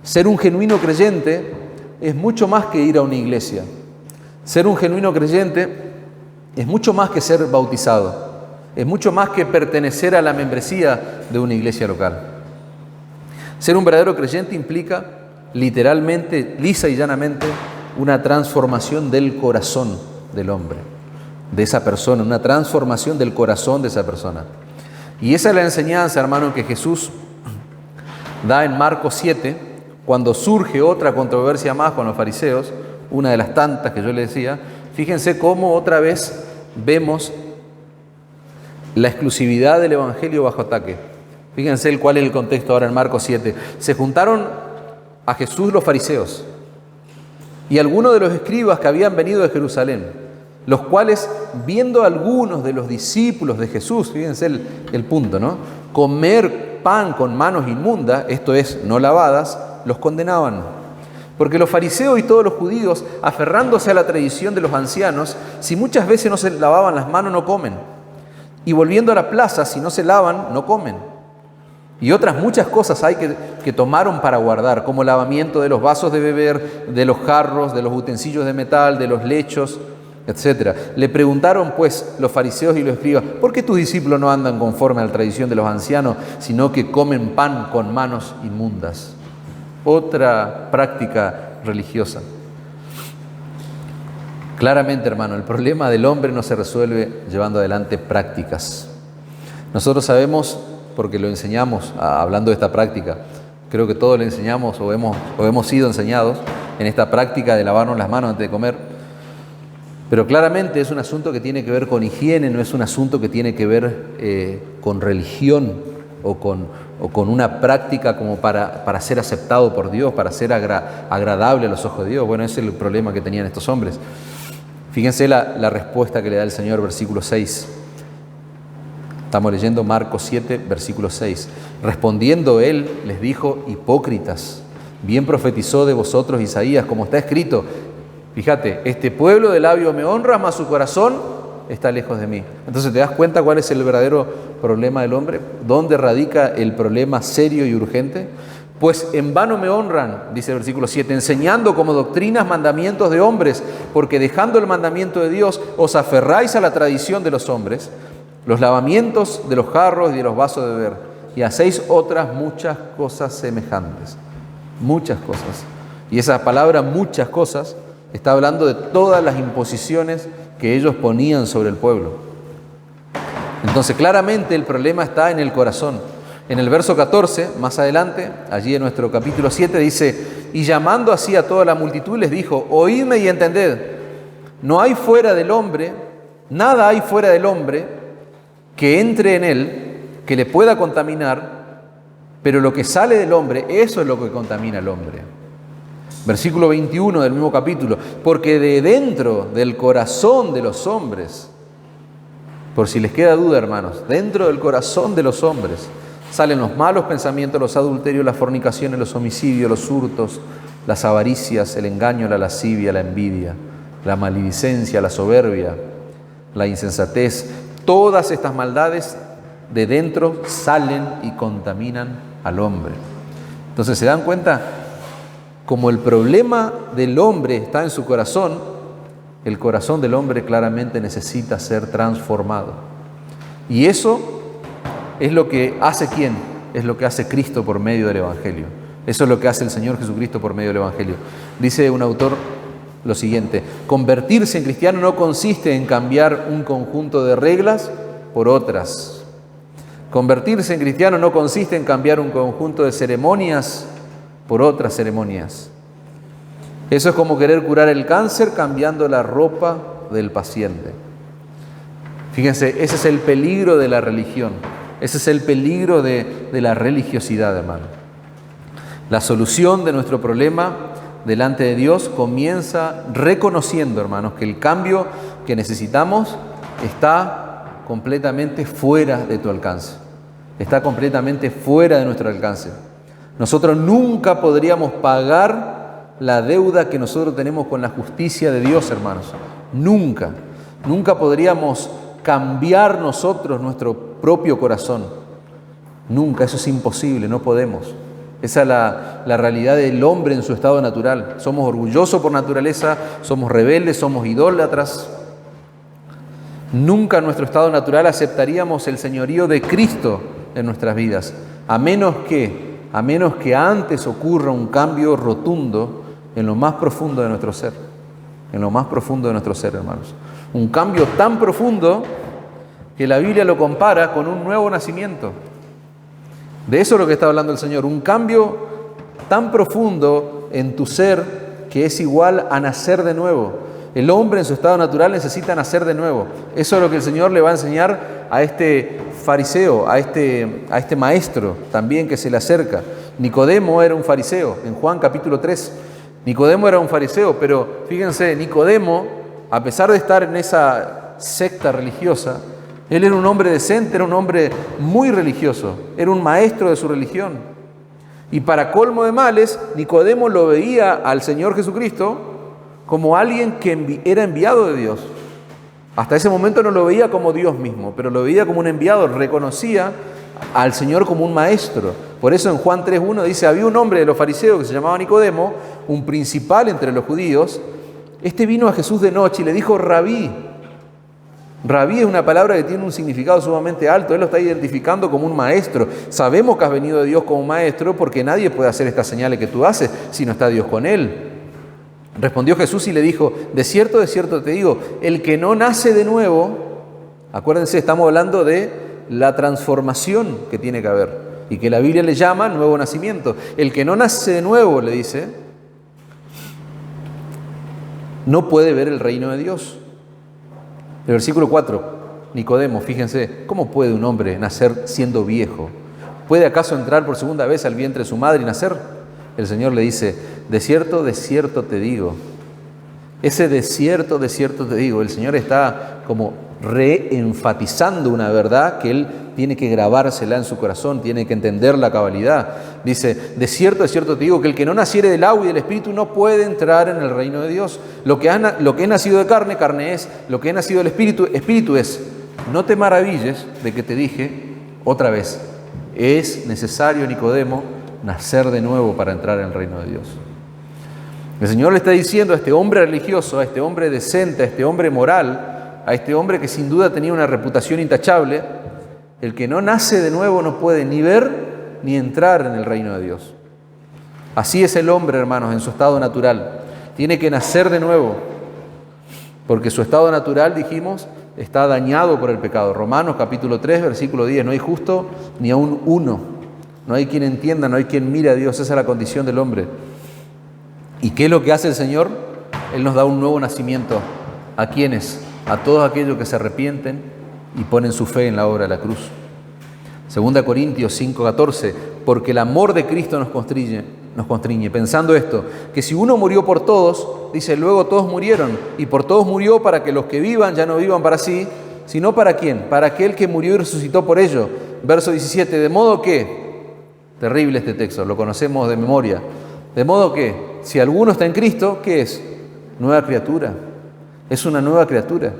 Ser un genuino creyente es mucho más que ir a una iglesia. Ser un genuino creyente es mucho más que ser bautizado. Es mucho más que pertenecer a la membresía de una iglesia local. Ser un verdadero creyente implica literalmente, lisa y llanamente, una transformación del corazón del hombre, de esa persona, una transformación del corazón de esa persona. Y esa es la enseñanza, hermano, que Jesús da en Marcos 7, cuando surge otra controversia más con los fariseos, una de las tantas que yo les decía. Fíjense cómo otra vez vemos la exclusividad del Evangelio bajo ataque. Fíjense cuál es el contexto ahora en Marcos 7. Se juntaron a Jesús los fariseos y algunos de los escribas que habían venido de Jerusalén, los cuales, viendo a algunos de los discípulos de Jesús, fíjense el punto, ¿no?, comer pan con manos inmundas, esto es, no lavadas, los condenaban. Porque los fariseos y todos los judíos, aferrándose a la tradición de los ancianos, si muchas veces no se lavaban las manos, no comen. Y volviendo a la plaza, si no se lavan, no comen. Y otras muchas cosas hay que tomaron para guardar, como lavamiento de los vasos de beber, de los jarros, de los utensilios de metal, de los lechos, etc. Le preguntaron pues los fariseos y los escribas: ¿por qué tus discípulos no andan conforme a la tradición de los ancianos, sino que comen pan con manos inmundas? Otra práctica religiosa. Claramente, hermano, el problema del hombre no se resuelve llevando adelante prácticas. Nosotros sabemos, porque lo enseñamos, hablando de esta práctica, creo que todos le enseñamos o hemos sido enseñados en esta práctica de lavarnos las manos antes de comer, pero claramente es un asunto que tiene que ver con higiene, no es un asunto que tiene que ver con religión o con una práctica como para ser aceptado por Dios, para ser agradable a los ojos de Dios. Bueno, ese es el problema que tenían estos hombres. Fíjense la respuesta que le da el Señor, versículo 6. Estamos leyendo Marcos 7, versículo 6. Respondiendo él, les dijo: hipócritas, bien profetizó de vosotros Isaías, como está escrito. Fíjate, este pueblo de labio me honra, mas su corazón está lejos de mí. Entonces, ¿te das cuenta cuál es el verdadero problema del hombre? ¿Dónde radica el problema serio y urgente? Pues en vano me honran, dice el versículo 7, enseñando como doctrinas mandamientos de hombres, porque dejando el mandamiento de Dios, os aferráis a la tradición de los hombres, los lavamientos de los jarros y de los vasos de beber, y hacéis otras muchas cosas semejantes. Muchas cosas. Y esa palabra muchas cosas está hablando de todas las imposiciones que ellos ponían sobre el pueblo. Entonces, claramente el problema está en el corazón. En el verso 14, más adelante, allí en nuestro capítulo 7, dice: y llamando así a toda la multitud, les dijo: oídme y entended, no hay fuera del hombre, nada hay fuera del hombre que entre en él, que le pueda contaminar, pero lo que sale del hombre, eso es lo que contamina al hombre. Versículo 21 del mismo capítulo: porque de dentro del corazón de los hombres, por si les queda duda, hermanos, dentro del corazón de los hombres salen los malos pensamientos, los adulterios, las fornicaciones, los homicidios, los hurtos, las avaricias, el engaño, la lascivia, la envidia, la maledicencia, la soberbia, la insensatez. Todas estas maldades de dentro salen y contaminan al hombre. Entonces, ¿se dan cuenta? Como el problema del hombre está en su corazón, el corazón del hombre claramente necesita ser transformado. Y eso es lo que hace ¿quién? Es lo que hace Cristo por medio del Evangelio. Eso es lo que hace el Señor Jesucristo por medio del Evangelio. Dice un autor lo siguiente: convertirse en cristiano no consiste en cambiar un conjunto de reglas por otras. Convertirse en cristiano no consiste en cambiar un conjunto de ceremonias por otras ceremonias. Eso es como querer curar el cáncer cambiando la ropa del paciente. Fíjense, ese es el peligro de la religión. Ese es el peligro de la religiosidad, hermano. La solución de nuestro problema delante de Dios comienza reconociendo, hermanos, que el cambio que necesitamos está completamente fuera de tu alcance. Está completamente fuera de nuestro alcance. Nosotros nunca podríamos pagar la deuda que nosotros tenemos con la justicia de Dios, hermanos. Nunca. Nunca podríamos cambiar nosotros nuestro propio corazón. Nunca, eso es imposible, no podemos. Esa es la realidad del hombre en su estado natural. Somos orgullosos por naturaleza, somos rebeldes, somos idólatras. Nunca en nuestro estado natural aceptaríamos el señorío de Cristo en nuestras vidas, a menos que antes ocurra un cambio rotundo en lo más profundo de nuestro ser. En lo más profundo de nuestro ser, hermanos. Un cambio tan profundo que la Biblia lo compara con un nuevo nacimiento. De eso es lo que está hablando el Señor. Un cambio tan profundo en tu ser que es igual a nacer de nuevo. El hombre en su estado natural necesita nacer de nuevo. Eso es lo que el Señor le va a enseñar a este fariseo, a este maestro también que se le acerca. Nicodemo era un fariseo, en Juan capítulo 3. Nicodemo era un fariseo, pero fíjense, Nicodemo, a pesar de estar en esa secta religiosa, él era un hombre decente, era un hombre muy religioso, era un maestro de su religión. Y para colmo de males, Nicodemo lo veía al Señor Jesucristo como alguien que era enviado de Dios. Hasta ese momento no lo veía como Dios mismo, pero lo veía como un enviado, reconocía al Señor como un maestro. Por eso en Juan 3:1 dice, había un hombre de los fariseos que se llamaba Nicodemo, un principal entre los judíos. Este vino a Jesús de noche y le dijo, Rabí. Rabí es una palabra que tiene un significado sumamente alto. Él lo está identificando como un maestro. Sabemos que has venido de Dios como maestro porque nadie puede hacer estas señales que tú haces si no está Dios con él. Respondió Jesús y le dijo, de cierto te digo, el que no nace de nuevo, acuérdense, estamos hablando de la transformación que tiene que haber y que la Biblia le llama nuevo nacimiento. El que no nace de nuevo, le dice, no puede ver el reino de Dios. El versículo 4, Nicodemo, fíjense, ¿cómo puede un hombre nacer siendo viejo? ¿Puede acaso entrar por segunda vez al vientre de su madre y nacer? El Señor le dice, de cierto te digo. Ese de cierto te digo, el Señor está como reenfatizando una verdad que Él tiene que grabársela en su corazón, tiene que entender la cabalidad. Dice, de cierto te digo, que el que no naciere del agua y del Espíritu no puede entrar en el reino de Dios. Lo que es nacido de carne, carne es. Lo que es nacido del Espíritu, Espíritu es. No te maravilles de que te dije otra vez, es necesario, Nicodemo, nacer de nuevo para entrar en el reino de Dios. El Señor le está diciendo a este hombre religioso, a este hombre decente, a este hombre moral, a este hombre que sin duda tenía una reputación intachable, el que no nace de nuevo no puede ni ver ni entrar en el reino de Dios. Así es el hombre, hermanos, en su estado natural. Tiene que nacer de nuevo, porque su estado natural, dijimos, está dañado por el pecado. Romanos capítulo 3, versículo 10, no hay justo ni aún uno. No hay quien entienda, no hay quien mire a Dios. Esa es la condición del hombre. ¿Y qué es lo que hace el Señor? Él nos da un nuevo nacimiento. ¿A quiénes? A todos aquellos que se arrepienten y ponen su fe en la obra de la cruz. 2 Corintios 5:14, porque el amor de Cristo nos constriñe, pensando esto, que si uno murió por todos, dice, luego todos murieron, y por todos murió para que los que vivan ya no vivan para sí, sino ¿para quién? Para aquel que murió y resucitó por ello. Verso 17, de modo que, terrible este texto, lo conocemos de memoria. De modo que, si alguno está en Cristo, ¿qué es? Nueva criatura. Es una nueva criatura.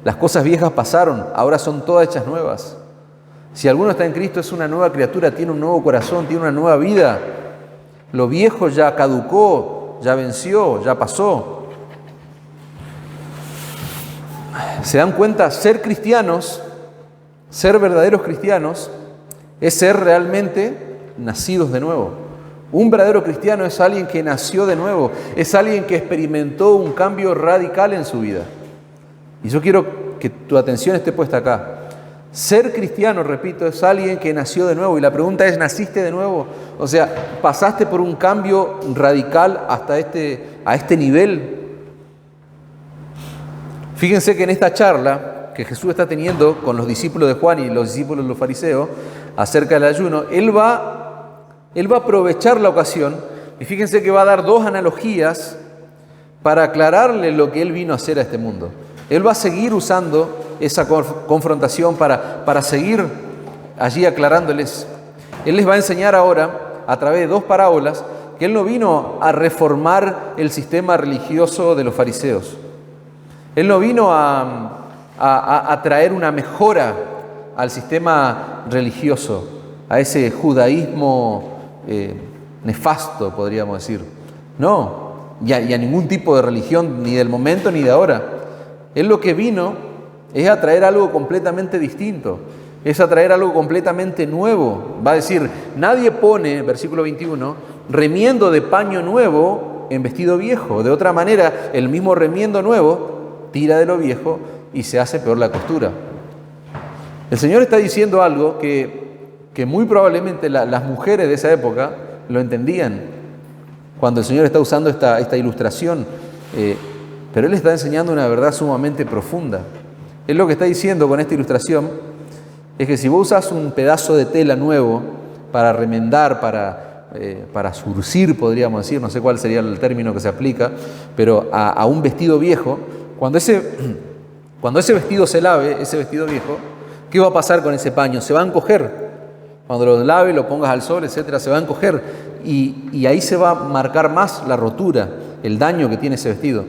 Las cosas viejas pasaron, ahora son todas hechas nuevas. Si alguno está en Cristo, es una nueva criatura, tiene un nuevo corazón, tiene una nueva vida. Lo viejo ya caducó, ya venció, ya pasó. ¿Se dan cuenta? Ser cristianos, ser verdaderos cristianos, es ser realmente nacidos de nuevo. Un verdadero cristiano es alguien que nació de nuevo, es alguien que experimentó un cambio radical en su vida. Y yo quiero que tu atención esté puesta acá. Ser cristiano, repito, es alguien que nació de nuevo. Y la pregunta es, ¿naciste de nuevo? O sea, ¿pasaste por un cambio radical hasta a este nivel? Fíjense que en esta charla que Jesús está teniendo con los discípulos de Juan y los discípulos de los fariseos acerca del ayuno, Él va a aprovechar la ocasión y fíjense que va a dar dos analogías para aclararle lo que Él vino a hacer a este mundo. Él va a seguir usando esa confrontación para seguir allí aclarándoles. Él les va a enseñar ahora, a través de 2 parábolas, que Él no vino a reformar el sistema religioso de los fariseos. Él no vino a traer una mejora al sistema religioso, a ese judaísmo nefasto, podríamos decir. No, y a ningún tipo de religión, ni del momento ni de ahora. Él lo que vino es a traer algo completamente distinto, es a traer algo completamente nuevo. Va a decir, nadie pone, versículo 21, remiendo de paño nuevo en vestido viejo. De otra manera, el mismo remiendo nuevo tira de lo viejo y se hace peor la costura. El Señor está diciendo algo que muy probablemente las mujeres de esa época lo entendían cuando el Señor está usando esta ilustración, pero Él está enseñando una verdad sumamente profunda. Él lo que está diciendo con esta ilustración es que si vos usas un pedazo de tela nuevo para remendar, para surcir, podríamos decir, no sé cuál sería el término que se aplica, pero a un vestido viejo, cuando ese vestido se lave, ese vestido viejo, ¿qué va a pasar con ese paño? Se va a encoger. Cuando lo laves, lo pongas al sol, etcétera, se va a encoger. Y ahí se va a marcar más la rotura, el daño que tiene ese vestido.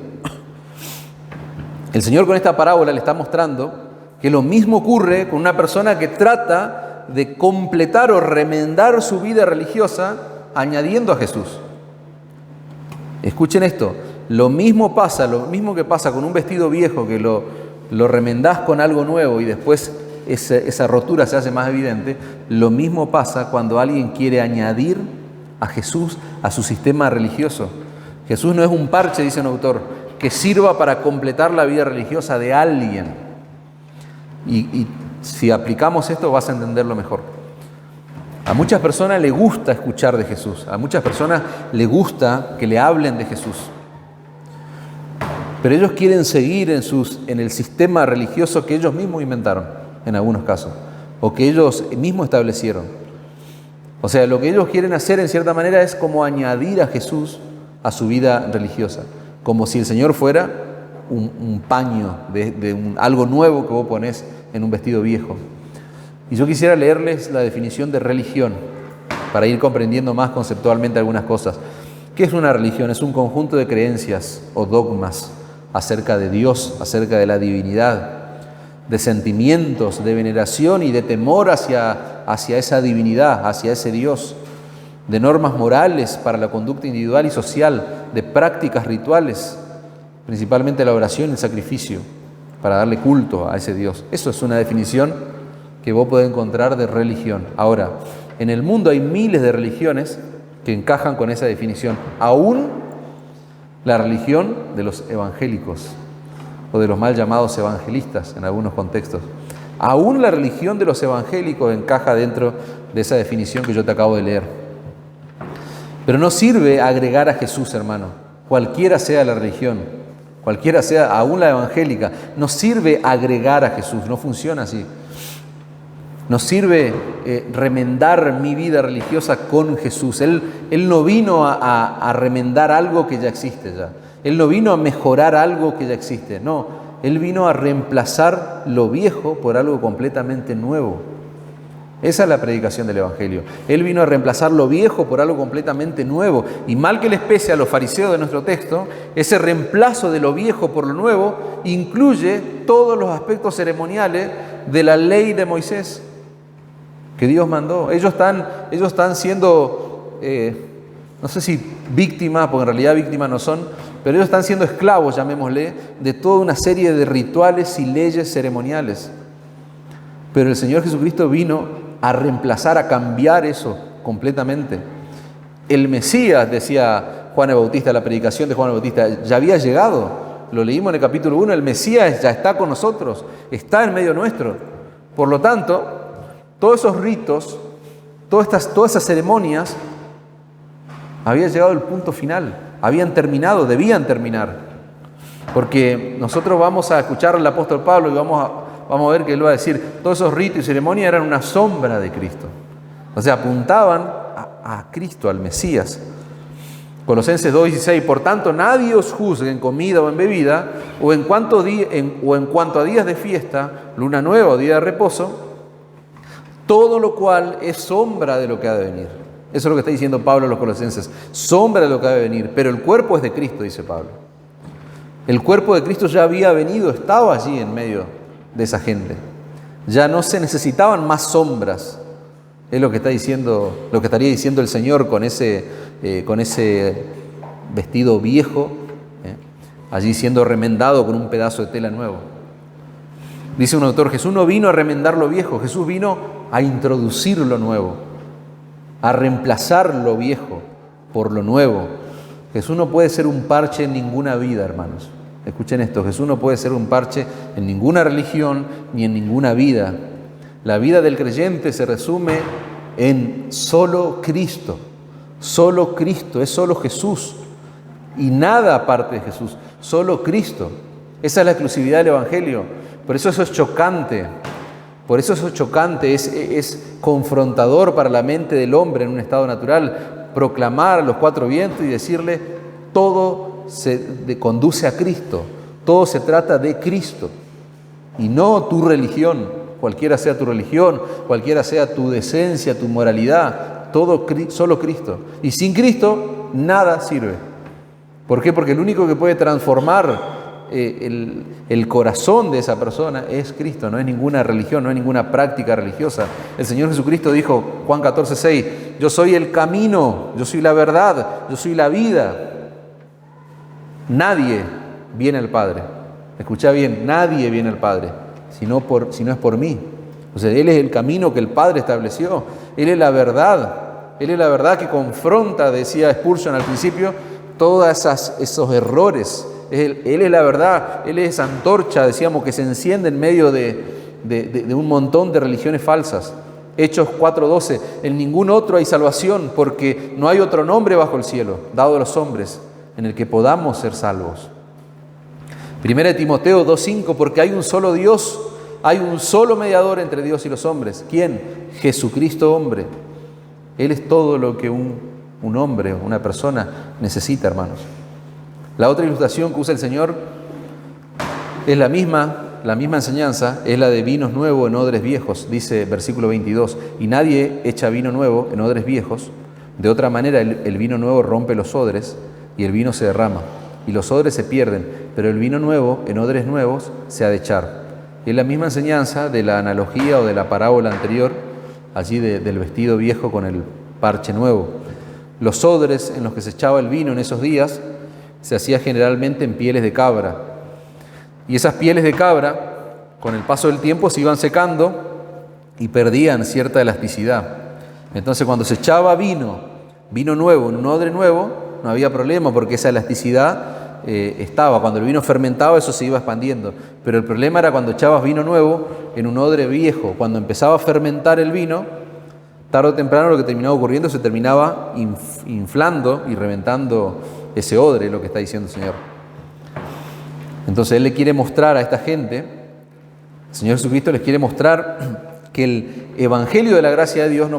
El Señor con esta parábola le está mostrando que lo mismo ocurre con una persona que trata de completar o remendar su vida religiosa añadiendo a Jesús. Escuchen esto, lo mismo que pasa con un vestido viejo que lo remendás con algo nuevo y después esa rotura se hace más evidente, lo mismo pasa cuando alguien quiere añadir a Jesús a su sistema religioso. Jesús no es un parche, dice un autor, que sirva para completar la vida religiosa de alguien. Y si aplicamos esto vas a entenderlo mejor. A muchas personas les gusta escuchar de Jesús, a muchas personas les gusta que le hablen de Jesús. Pero ellos quieren seguir en el sistema religioso que ellos mismos inventaron, en algunos casos, o que ellos mismos establecieron. O sea, lo que ellos quieren hacer en cierta manera es como añadir a Jesús a su vida religiosa, como si el Señor fuera un paño algo nuevo que vos ponés en un vestido viejo. Y yo quisiera leerles la definición de religión para ir comprendiendo más conceptualmente algunas cosas. ¿Qué es una religión? Es un conjunto de creencias o dogmas acerca de Dios, acerca de la divinidad, de sentimientos, de veneración y de temor hacia esa divinidad, hacia ese Dios, de normas morales para la conducta individual y social, de prácticas rituales, principalmente la oración y el sacrificio, para darle culto a ese Dios. Eso es una definición que vos podés encontrar de religión. Ahora, en el mundo hay miles de religiones que encajan con esa definición, aún la religión de los evangélicos o de los mal llamados evangelistas en algunos contextos. Aún la religión de los evangélicos encaja dentro de esa definición que yo te acabo de leer. Pero no sirve agregar a Jesús, hermano, cualquiera sea la religión, cualquiera sea, aún la evangélica, no sirve agregar a Jesús, no funciona así. No sirve remendar mi vida religiosa con Jesús. Él no vino a remendar algo que ya existe ya. Él no vino a mejorar algo que ya existe. No, Él vino a reemplazar lo viejo por algo completamente nuevo. Esa es la predicación del Evangelio. Él vino a reemplazar lo viejo por algo completamente nuevo. Y mal que les pese a los fariseos de nuestro texto, ese reemplazo de lo viejo por lo nuevo incluye todos los aspectos ceremoniales de la ley de Moisés que Dios mandó. Ellos están siendo, no sé si víctimas, porque en realidad víctimas no son, pero ellos están siendo esclavos, llamémosle, de toda una serie de rituales y leyes ceremoniales. Pero el Señor Jesucristo vino a reemplazar, a cambiar eso completamente. El Mesías, decía Juan el Bautista, la predicación de Juan el Bautista, ya había llegado. Lo leímos en el capítulo 1, el Mesías ya está con nosotros, está en medio nuestro. Por lo tanto, todos esos ritos, todas esas ceremonias, había llegado el punto final, habían terminado, debían terminar. Porque nosotros vamos a escuchar al apóstol Pablo y vamos a ver que él va a decir, todos esos ritos y ceremonias eran una sombra de Cristo. O sea, apuntaban a Cristo, al Mesías. Colosenses 2:16, por tanto nadie os juzgue en comida o en bebida, o en cuanto a días de fiesta, luna nueva o día de reposo, todo lo cual es sombra de lo que ha de venir. Eso es lo que está diciendo Pablo a los colosenses, sombra de lo que ha de venir, pero el cuerpo es de Cristo, dice Pablo. El cuerpo de Cristo ya había venido, estaba allí en medio de esa gente. Ya no se necesitaban más sombras. Es lo que está diciendo, lo que estaría diciendo el Señor con ese vestido viejo, allí siendo remendado con un pedazo de tela nuevo. Dice un autor, Jesús no vino a remendar lo viejo, Jesús vino a introducir lo nuevo, a reemplazar lo viejo por lo nuevo. Jesús no puede ser un parche en ninguna vida, hermanos. Escuchen esto, Jesús no puede ser un parche en ninguna religión ni en ninguna vida. La vida del creyente se resume en solo Cristo. Solo Cristo, es solo Jesús y nada aparte de Jesús, solo Cristo. Esa es la exclusividad del Evangelio. Por eso es chocante, es confrontador para la mente del hombre en un estado natural, proclamar a los cuatro vientos y decirle todo se conduce a Cristo, todo se trata de Cristo y no tu religión, cualquiera sea tu religión, cualquiera sea tu decencia, tu moralidad. Todo, solo Cristo. Y sin Cristo, nada sirve. ¿Por qué? Porque el único que puede transformar el corazón de esa persona es Cristo, no es ninguna religión, no es ninguna práctica religiosa. El Señor Jesucristo dijo, Juan 14:6, yo soy el camino, yo soy la verdad, yo soy la vida. Nadie viene al Padre. Escucha bien, nadie viene al Padre, si no es por mí. O sea, Él es el camino que el Padre estableció. Él es la verdad. Él es la verdad que confronta, decía Spurgeon al principio, todos esos errores. Él es la verdad. Él es esa antorcha, decíamos, que se enciende en medio de un montón de religiones falsas. Hechos 4:12, en ningún otro hay salvación, porque no hay otro nombre bajo el cielo, dado a los hombres, en el que podamos ser salvos. 1 Timoteo 2:5, porque hay un solo Dios, hay un solo mediador entre Dios y los hombres. ¿Quién? Jesucristo hombre. Él es todo lo que un hombre, una persona necesita, hermanos. La otra ilustración que usa el Señor es la misma enseñanza, es la de vinos nuevos en odres viejos, dice versículo 22. Y nadie echa vino nuevo en odres viejos. De otra manera, el vino nuevo rompe los odres y el vino se derrama. Y los odres se pierden, pero el vino nuevo en odres nuevos se ha de echar. Y es la misma enseñanza de la analogía o de la parábola anterior, allí del vestido viejo con el parche nuevo. Los odres en los que se echaba el vino en esos días se hacía generalmente en pieles de cabra. Y esas pieles de cabra, con el paso del tiempo, se iban secando y perdían cierta elasticidad. Entonces, cuando se echaba vino nuevo en un odre nuevo, no había problema porque esa elasticidad estaba. Cuando el vino fermentaba, eso se iba expandiendo. Pero el problema era cuando echabas vino nuevo en un odre viejo. Cuando empezaba a fermentar el vino, tarde o temprano lo que terminaba ocurriendo, se terminaba inflando y reventando ese odre, lo que está diciendo el Señor. Entonces Él le quiere mostrar a esta gente, el Señor Jesucristo les quiere mostrar que el Evangelio de la gracia de Dios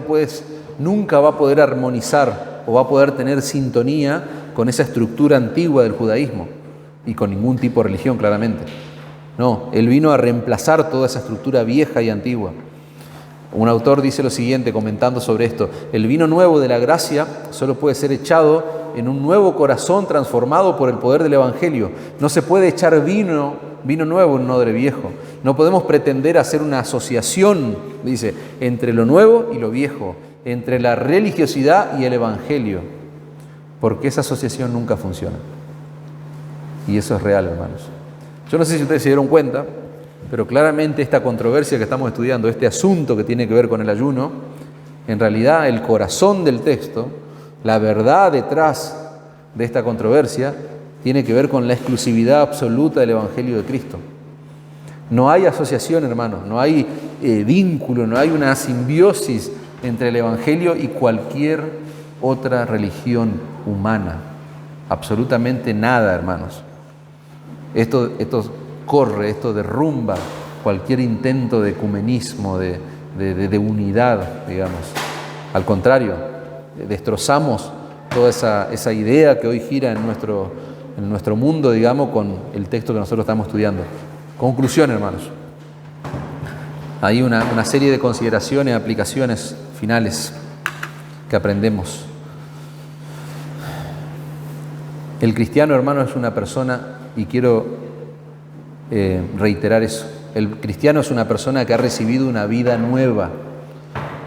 nunca va a poder armonizar o va a poder tener sintonía con esa estructura antigua del judaísmo y con ningún tipo de religión, claramente. No, Él vino a reemplazar toda esa estructura vieja y antigua. Un autor dice lo siguiente, comentando sobre esto: el vino nuevo de la gracia solo puede ser echado en un nuevo corazón transformado por el poder del Evangelio. No se puede echar vino nuevo en un odre viejo. No podemos pretender hacer una asociación, dice, entre lo nuevo y lo viejo, entre la religiosidad y el Evangelio, porque esa asociación nunca funciona. Y eso es real, hermanos. Yo no sé si ustedes se dieron cuenta, pero claramente esta controversia que estamos estudiando, este asunto que tiene que ver con el ayuno, en realidad el corazón del texto, la verdad detrás de esta controversia, tiene que ver con la exclusividad absoluta del Evangelio de Cristo. No hay asociación, hermanos, no hay vínculo, no hay una simbiosis entre el Evangelio y cualquier otra religión humana. Absolutamente nada, hermanos. Esto derrumba cualquier intento de ecumenismo, de unidad, digamos. Al contrario, destrozamos toda esa idea que hoy gira en nuestro mundo, digamos, con el texto que nosotros estamos estudiando. Conclusión, hermanos. Hay una serie de consideraciones, aplicaciones finales que aprendemos. El cristiano, hermano, es una persona, y quiero reiterar eso, el cristiano es una persona que ha recibido una vida nueva,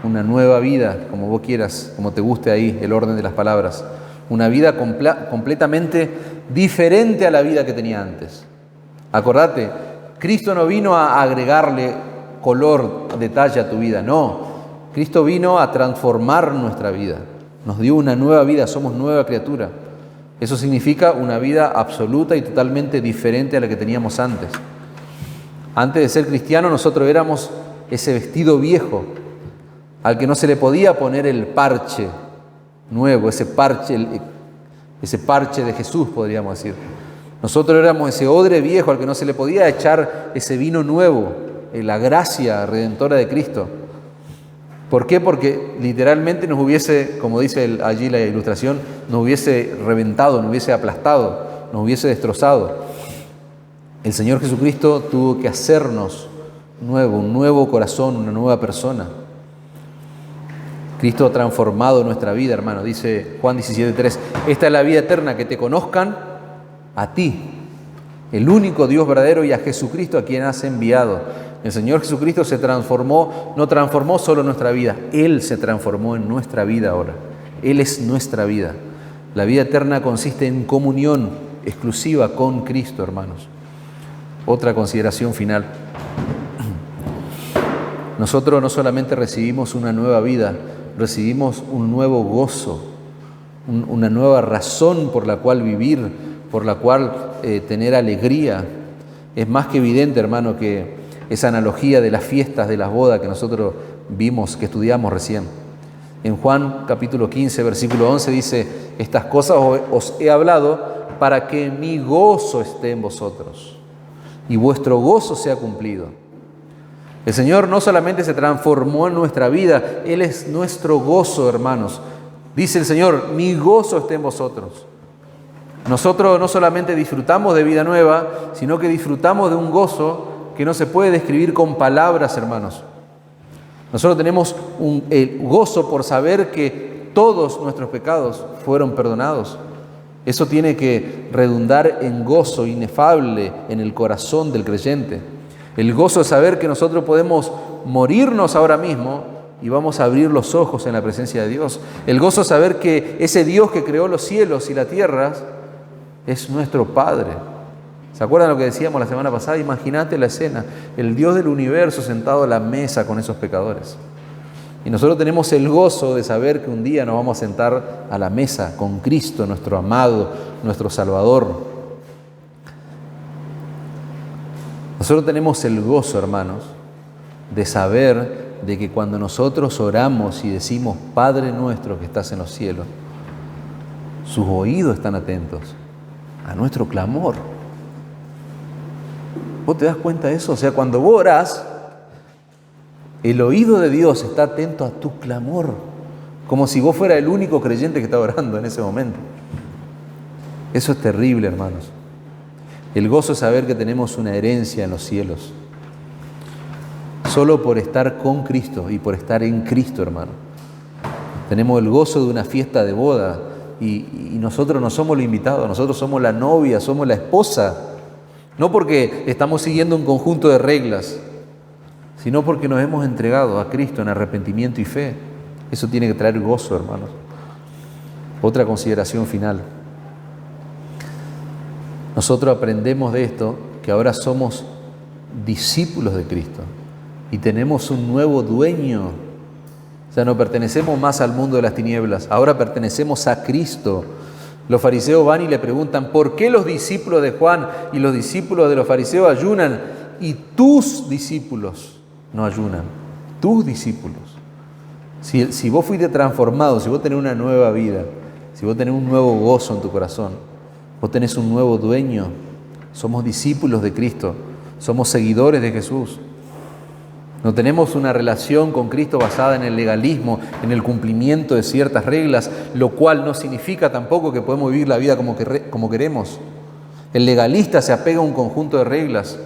una nueva vida, como vos quieras, como te guste ahí el orden de las palabras, una vida completamente diferente a la vida que tenía antes. Acordate, Cristo no vino a agregarle color, detalle a tu vida, no. Cristo vino a transformar nuestra vida, nos dio una nueva vida, somos nueva criatura. Eso significa una vida absoluta y totalmente diferente a la que teníamos antes. Antes de ser cristianos nosotros éramos ese vestido viejo al que no se le podía poner el parche nuevo, ese parche de Jesús, podríamos decir. Nosotros éramos ese odre viejo al que no se le podía echar ese vino nuevo, la gracia redentora de Cristo. ¿Por qué? Porque literalmente nos hubiese, como dice allí la ilustración, nos hubiese reventado, nos hubiese aplastado, nos hubiese destrozado. El Señor Jesucristo tuvo que hacernos nuevo, un nuevo corazón, una nueva persona. Cristo ha transformado nuestra vida, hermano. Dice Juan 17:3, esta es la vida eterna, que te conozcan a ti, el único Dios verdadero, y a Jesucristo a quien has enviado. El Señor Jesucristo se transformó, no transformó solo nuestra vida, Él se transformó en nuestra vida ahora. Él es nuestra vida. La vida eterna consiste en comunión exclusiva con Cristo, hermanos. Otra consideración final. Nosotros no solamente recibimos una nueva vida, recibimos un nuevo gozo, una nueva razón por la cual vivir, por la cual tener alegría. Es más que evidente, hermano, que esa analogía de las fiestas, de las bodas que nosotros vimos, que estudiamos recién. En Juan capítulo 15, versículo 11 dice, estas cosas os he hablado para que mi gozo esté en vosotros y vuestro gozo sea cumplido. El Señor no solamente se transformó en nuestra vida, Él es nuestro gozo, hermanos. Dice el Señor, mi gozo esté en vosotros. Nosotros no solamente disfrutamos de vida nueva, sino que disfrutamos de un gozo que no se puede describir con palabras, hermanos. Nosotros tenemos el gozo por saber que todos nuestros pecados fueron perdonados. Eso tiene que redundar en gozo inefable en el corazón del creyente. El gozo de saber que nosotros podemos morirnos ahora mismo y vamos a abrir los ojos en la presencia de Dios. El gozo de saber que ese Dios que creó los cielos y la tierra es nuestro Padre. ¿Se acuerdan lo que decíamos la semana pasada? Imagínate la escena, el Dios del universo sentado a la mesa con esos pecadores. Y nosotros tenemos el gozo de saber que un día nos vamos a sentar a la mesa con Cristo, nuestro amado, nuestro Salvador. Nosotros tenemos el gozo, hermanos, de saber de que cuando nosotros oramos y decimos, Padre nuestro que estás en los cielos, sus oídos están atentos a nuestro clamor. ¿Vos te das cuenta de eso? O sea, cuando vos orás, el oído de Dios está atento a tu clamor, como si vos fueras el único creyente que está orando en ese momento. Eso es terrible, hermanos. El gozo es saber que tenemos una herencia en los cielos, solo por estar con Cristo y por estar en Cristo, hermano. Tenemos el gozo de una fiesta de boda y nosotros no somos los invitados, nosotros somos la novia, somos la esposa. No porque estamos siguiendo un conjunto de reglas, sino porque nos hemos entregado a Cristo en arrepentimiento y fe. Eso tiene que traer gozo, hermanos. Otra consideración final. Nosotros aprendemos de esto que ahora somos discípulos de Cristo y tenemos un nuevo dueño. O sea, no pertenecemos más al mundo de las tinieblas, ahora pertenecemos a Cristo. Los fariseos van y le preguntan, ¿por qué los discípulos de Juan y los discípulos de los fariseos ayunan y tus discípulos no ayunan? Tus discípulos. Si vos fuiste transformado, si vos tenés una nueva vida, si vos tenés un nuevo gozo en tu corazón, vos tenés un nuevo dueño, somos discípulos de Cristo, somos seguidores de Jesús. No tenemos una relación con Cristo basada en el legalismo, en el cumplimiento de ciertas reglas, lo cual no significa tampoco que podemos vivir la vida como queremos. El legalista se apega a un conjunto de reglas,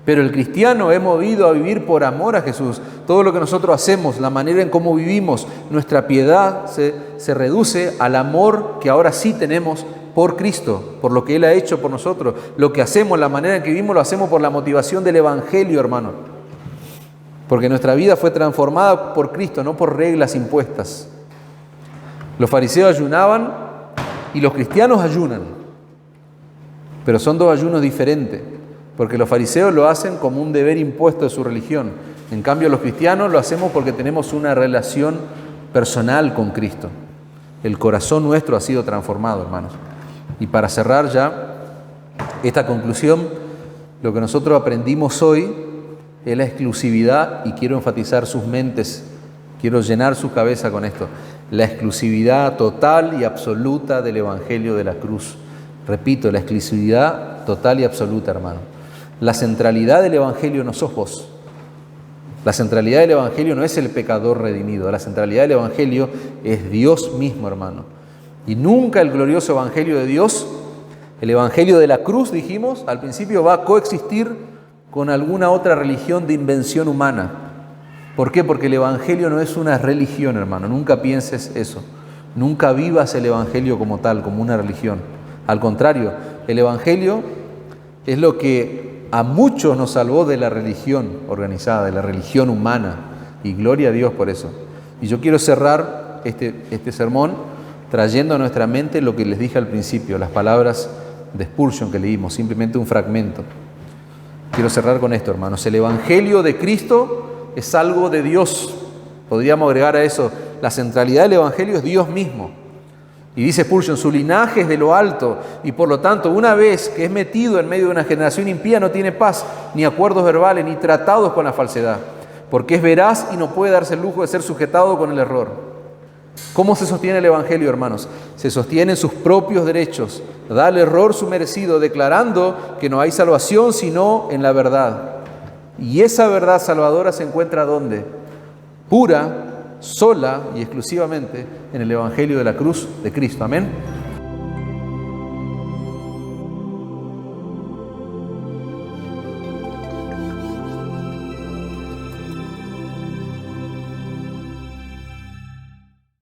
pero el cristiano hemos ido a vivir por amor a Jesús. Todo lo que nosotros hacemos, la manera en cómo vivimos, nuestra piedad se reduce al amor que ahora sí tenemos por Cristo, por lo que Él ha hecho por nosotros. Lo que hacemos, la manera en que vivimos, lo hacemos por la motivación del Evangelio, hermano. Porque nuestra vida fue transformada por Cristo, no por reglas impuestas. Los fariseos ayunaban y los cristianos ayunan. Pero son dos ayunos diferentes, porque los fariseos lo hacen como un deber impuesto de su religión. En cambio, los cristianos lo hacemos porque tenemos una relación personal con Cristo. El corazón nuestro ha sido transformado, hermanos. Y para cerrar ya esta conclusión, lo que nosotros aprendimos hoy es la exclusividad, y quiero enfatizar sus mentes, quiero llenar su cabeza con esto, la exclusividad total y absoluta del Evangelio de la cruz. Repito, la exclusividad total y absoluta, hermano. La centralidad del Evangelio no sos vos. La centralidad del Evangelio no es el pecador redimido. La centralidad del Evangelio es Dios mismo, hermano. Y nunca el glorioso Evangelio de Dios, el Evangelio de la cruz, dijimos, al principio va a coexistir con alguna otra religión de invención humana. ¿Por qué? Porque el Evangelio no es una religión, hermano. Nunca pienses eso. Nunca vivas el Evangelio como tal, como una religión. Al contrario, el Evangelio es lo que a muchos nos salvó de la religión organizada, de la religión humana. Y gloria a Dios por eso. Y yo quiero cerrar este sermón trayendo a nuestra mente lo que les dije al principio, las palabras de Spurgeon que leímos, simplemente un fragmento. Quiero cerrar con esto, hermanos. El Evangelio de Cristo es algo de Dios. Podríamos agregar a eso, la centralidad del Evangelio es Dios mismo. Y dice Spurgeon, su linaje es de lo alto, y por lo tanto, una vez que es metido en medio de una generación impía, no tiene paz, ni acuerdos verbales, ni tratados con la falsedad, porque es veraz y no puede darse el lujo de ser sujetado con el error. ¿Cómo se sostiene el Evangelio, hermanos? Se sostiene en sus propios derechos, da al error su merecido, declarando que no hay salvación sino en la verdad. Y esa verdad salvadora se encuentra ¿dónde? Pura, sola y exclusivamente en el Evangelio de la cruz de Cristo. Amén.